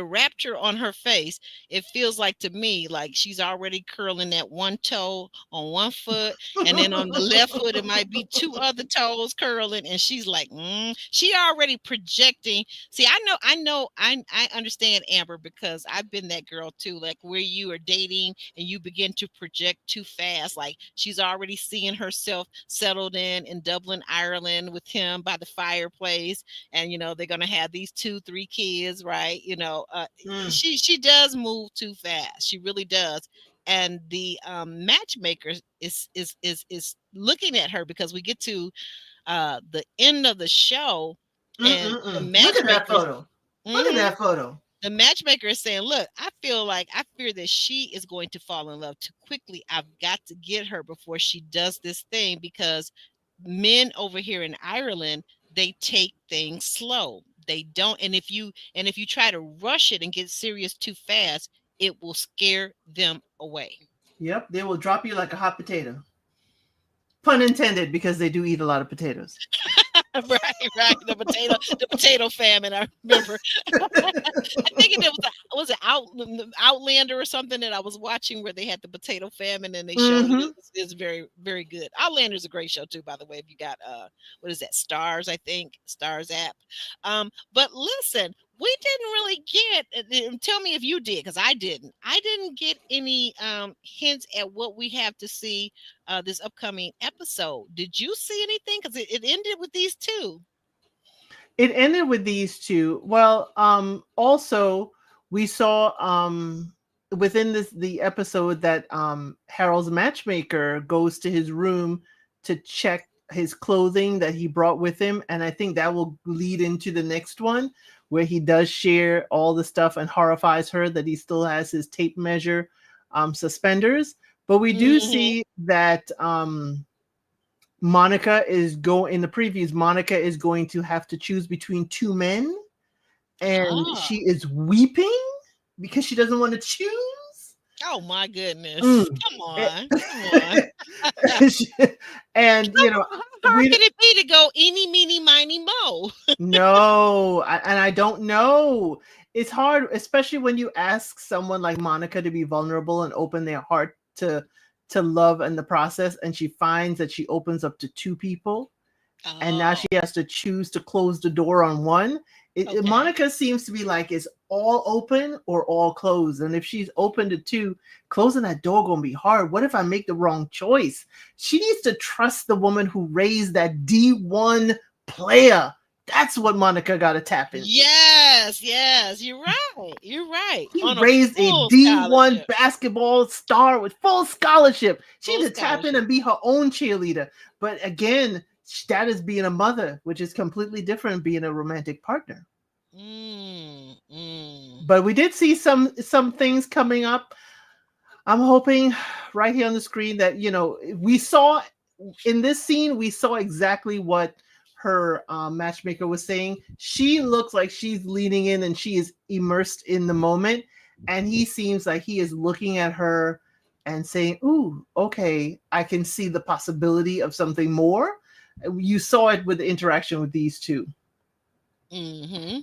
rapture on her face, it feels like to me like she's already curling that one toe on one foot, and then on the left foot it might be two other toes curling, and she's like, she already projecting. See, I understand, Amber, because I've been that girl too, like where you are dating and you begin to project too fast. Like she's already seeing herself settled in Dublin, Ireland with him by the fireplace, and they're gonna have these 2-3 kids, right? She does move too fast. She really does. And the matchmaker is looking at her, because we get to the end of the show, and the Look at that photo. Look at that photo. The matchmaker is saying, look, I fear that she is going to fall in love too quickly. I've got to get her before she does this thing, because men over here in Ireland, they take things slow. They don't. And if you try to rush it and get serious too fast, it will scare them away. Yep. They will drop you like a hot potato. Pun intended, because they do eat a lot of potatoes. Right. The potato famine. I remember. I think it was an Outlander or something that I was watching, where they had the potato famine, and they showed it. It's very, very good. Outlander is a great show too, by the way. If you got what is that? Stars, I think. Stars app. But listen, we didn't really get. Tell me if you did, because I didn't. I didn't get any hints at what we have to see this upcoming episode. Did you see anything? Because it ended with these two. It ended with these two. Well, also we saw within the episode that Harold's matchmaker goes to his room to check his clothing that he brought with him, and I think that will lead into the next one, where he does share all the stuff and horrifies her that he still has his tape measure suspenders. But we do see that Monica is in the previews. Monica is going to have to choose between two men, and she is weeping because she doesn't want to choose. Oh my goodness! Come on. And how hard can it be to go eeny, meeny, miny, mo? No, and I don't know. It's hard, especially when you ask someone like Monica to be vulnerable and open their heart to love in the process, and she finds that she opens up to two people, and now she has to choose to close the door on one. Monica seems to be like it's all open or all closed, and if she's open to two, closing that door gonna be hard. What if I make the wrong choice? She needs to trust the woman who raised that D1 player. That's what Monica got to tap into. Yes. yes, you're right. You're right. He On a raised a full D1 scholarship. basketball star with full scholarship. She Full had to tap in scholarship. and be her own cheerleader. But again, that is being a mother, which is completely different than being a romantic partner. Mm, mm. But we did see some things coming up. I'm hoping right here on the screen that we saw in this scene, we saw exactly what her matchmaker was saying. She looks like she's leaning in and she is immersed in the moment, and he seems like he is looking at her and saying, "Ooh, okay, I can see the possibility of something more." You saw it with the interaction with these two. Hmm.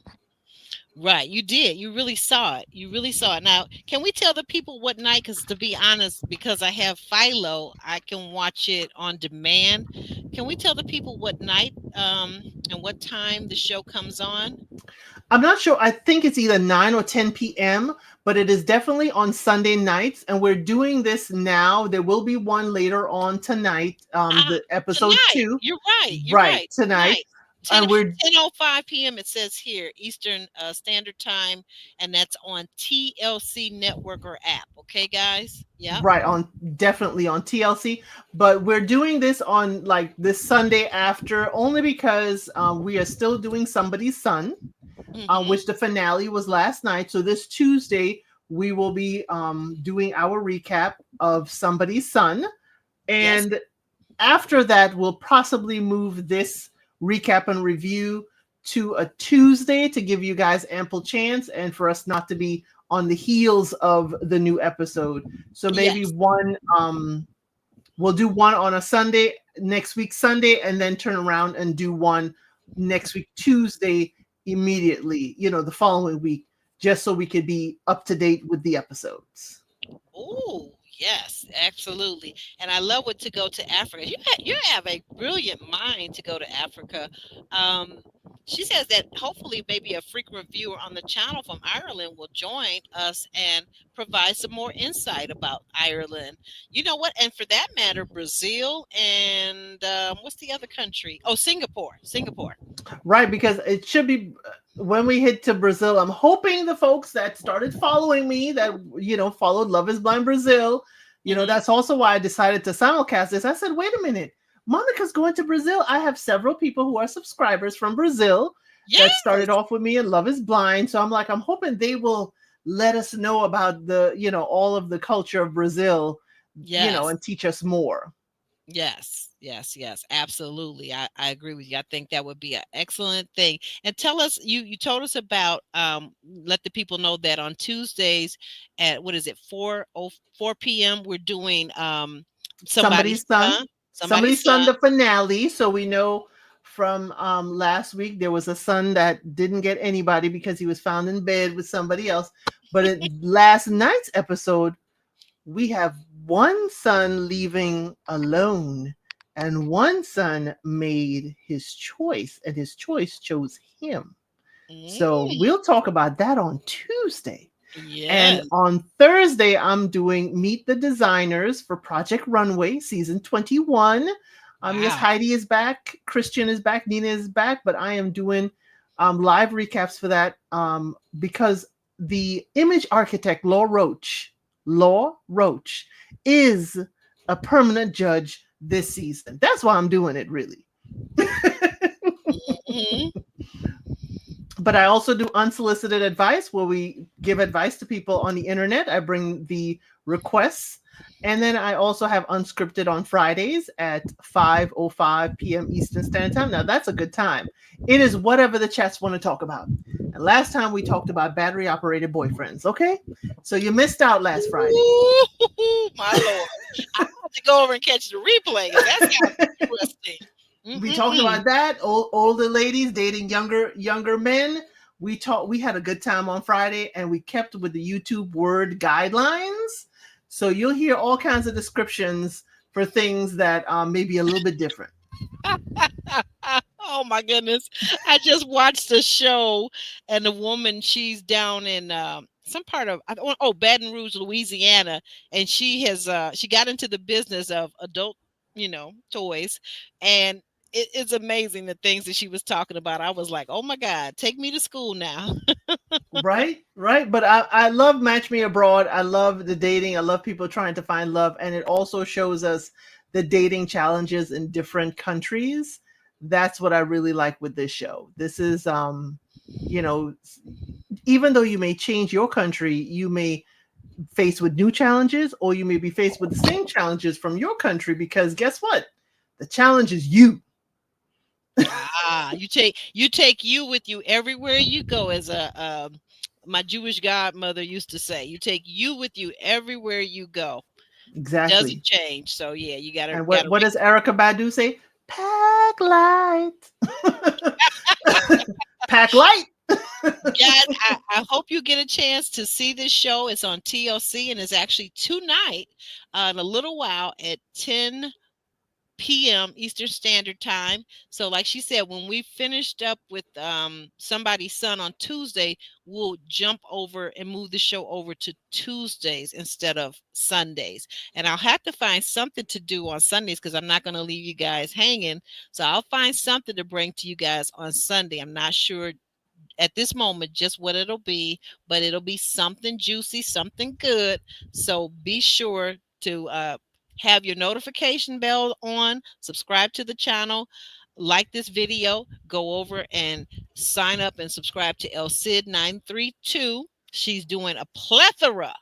Right, you did. You really saw it. You really saw it. Now, can we tell the people what night? Because to be honest, because I have Philo, I can watch it on demand. Can we tell the people what night and what time the show comes on? I'm not sure. I think it's either 9 or 10 p.m., but it is definitely on Sunday nights. And we're doing this now. There will be one later on tonight, Ah, the episode tonight. 2, You're right. You're right, right. tonight. Tonight. 10 And we're 10:05 p.m. It says here Eastern Standard Time, and that's on TLC network or app. Okay, guys. Yep. right on, definitely on TLC. But we're doing this on like this Sunday after, only because we are still doing Somebody's Son, Mm-hmm. which the finale was last night. So this Tuesday, we will be doing our recap of Somebody's Son. Yes. And after that, we'll possibly move this recap and review to a Tuesday to give you guys ample chance and for us not to be on the heels of the new episode. So maybe Yes. one we'll do one on a Sunday, next week Sunday, and then turn around and do one next week Tuesday immediately, the following week, just so we could be up to date with the episodes. Oh, yes, absolutely. And I love what to go to Africa. You have a brilliant mind to go to Africa. Um, she says that hopefully maybe a frequent viewer on the channel from Ireland will join us and provide some more insight about Ireland. You know what? And for that matter, Brazil and what's the other country? Oh, Singapore. Singapore. Right, because it should be when we hit to Brazil. I'm hoping the folks that started following me, that followed Love Is Blind Brazil, Hmm. that's also why I decided to simulcast this. I said, wait a minute, Monica's going to Brazil. I have several people who are subscribers from Brazil that started Yes. off with me and Love Is Blind. So I'm hoping they will let us know about the all of the culture of Brazil, Yes. and teach us more. Yes, yes, yes, absolutely. I agree with you. I think that would be an excellent thing. And tell us, you told us about let the people know that on Tuesdays at what is it, 4 p.m. we're doing somebody's Somebody's son. son, somebody's Somebody's son, son. the finale. So we know from last week there was a son that didn't get anybody because he was found in bed with somebody else. But in last night's episode, we have one son leaving alone, and one son made his choice, and his choice chose him. So Mm, we'll talk about that on Tuesday. And yes. on Thursday, I'm doing Meet the Designers for Project Runway season 21. Yes, Wow. Heidi is back, Christian is back, Nina is back, but I am doing live recaps for that because the image architect, Law Roach, is a permanent judge this season. That's why I'm doing it, really. Hmm. But I also do unsolicited advice where we give advice to people on the internet. I bring the requests. And then I also have unscripted on Fridays at 5:05 p.m. Eastern Standard Time. Now that's a good time. It is whatever the chats want to talk about. And last time we talked about battery operated boyfriends. Okay. So you missed out last Friday. Ooh, my Lord. I have to go over and catch the replay 'cause that sounds interesting. We talked Mm-mm-mm. about that. Older ladies dating younger men. We had a good time on Friday, and we kept with the YouTube word guidelines. So you'll hear all kinds of descriptions for things that may be a little bit different. Oh my goodness. I just watched a show and the woman, she's down in some part of Baton Rouge, Louisiana, and she got into the business of adult, toys, and it's amazing the things that she was talking about. I was like, "Oh my God, take me to school now." Right. But I love Match Me Abroad. I love the dating. I love people trying to find love. And it also shows us the dating challenges in different countries. That's what I really like with this show. This is, you know, even though you may change your country, you may face with new challenges, or you may be faced with the same challenges from your country, because guess what? The challenge is you. You take you with you everywhere you go, as a my Jewish godmother used to say. You take you with you everywhere you go. Doesn't Exactly. change. So yeah, you gotta And gotta what does Erica Badu say? Pack light. Pack light. Guys, I hope you get a chance to see this show. It's on TLC and it's actually tonight, in a little while at 10 p.m. Eastern Standard Time. So, like she said, when we finished up with Somebody's Son on Tuesday, we'll jump over and move the show over to Tuesdays instead of Sundays. And I'll have to find something to do on Sundays because I'm not going to leave you guys hanging. So, I'll find something to bring to you guys on Sunday. I'm not sure at this moment just what it'll be, but it'll be something juicy, something good. So be sure to have your notification bell on, subscribe to the channel, like this video, go over and sign up and subscribe to El Cid 932. She's doing a plethora.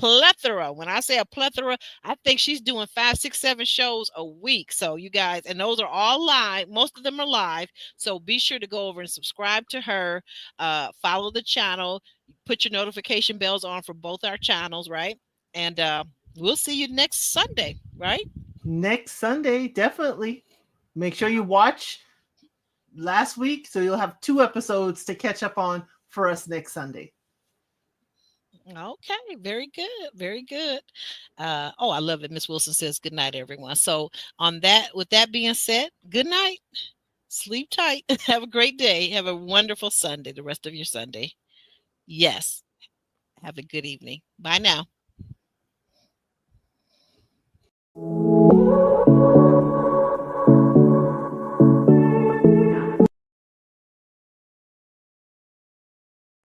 When I say a plethora, I think she's doing 5, 6, 7 shows a week. So you guys, and those are all live. Most of them are live. So be sure to go over and subscribe to her. Follow the channel. Put your notification bells on for both our channels, right? And we'll see you next Sunday, right? Next Sunday, definitely. Make sure you watch last week so you'll have 2 episodes to catch up on for us next Sunday. Okay, very good, very good. Oh, I love it. Miss Wilson says good night, everyone. So with that being said, good night. Sleep tight. Have a great day. Have a wonderful Sunday, the rest of your Sunday. Yes. Have a good evening. Bye now.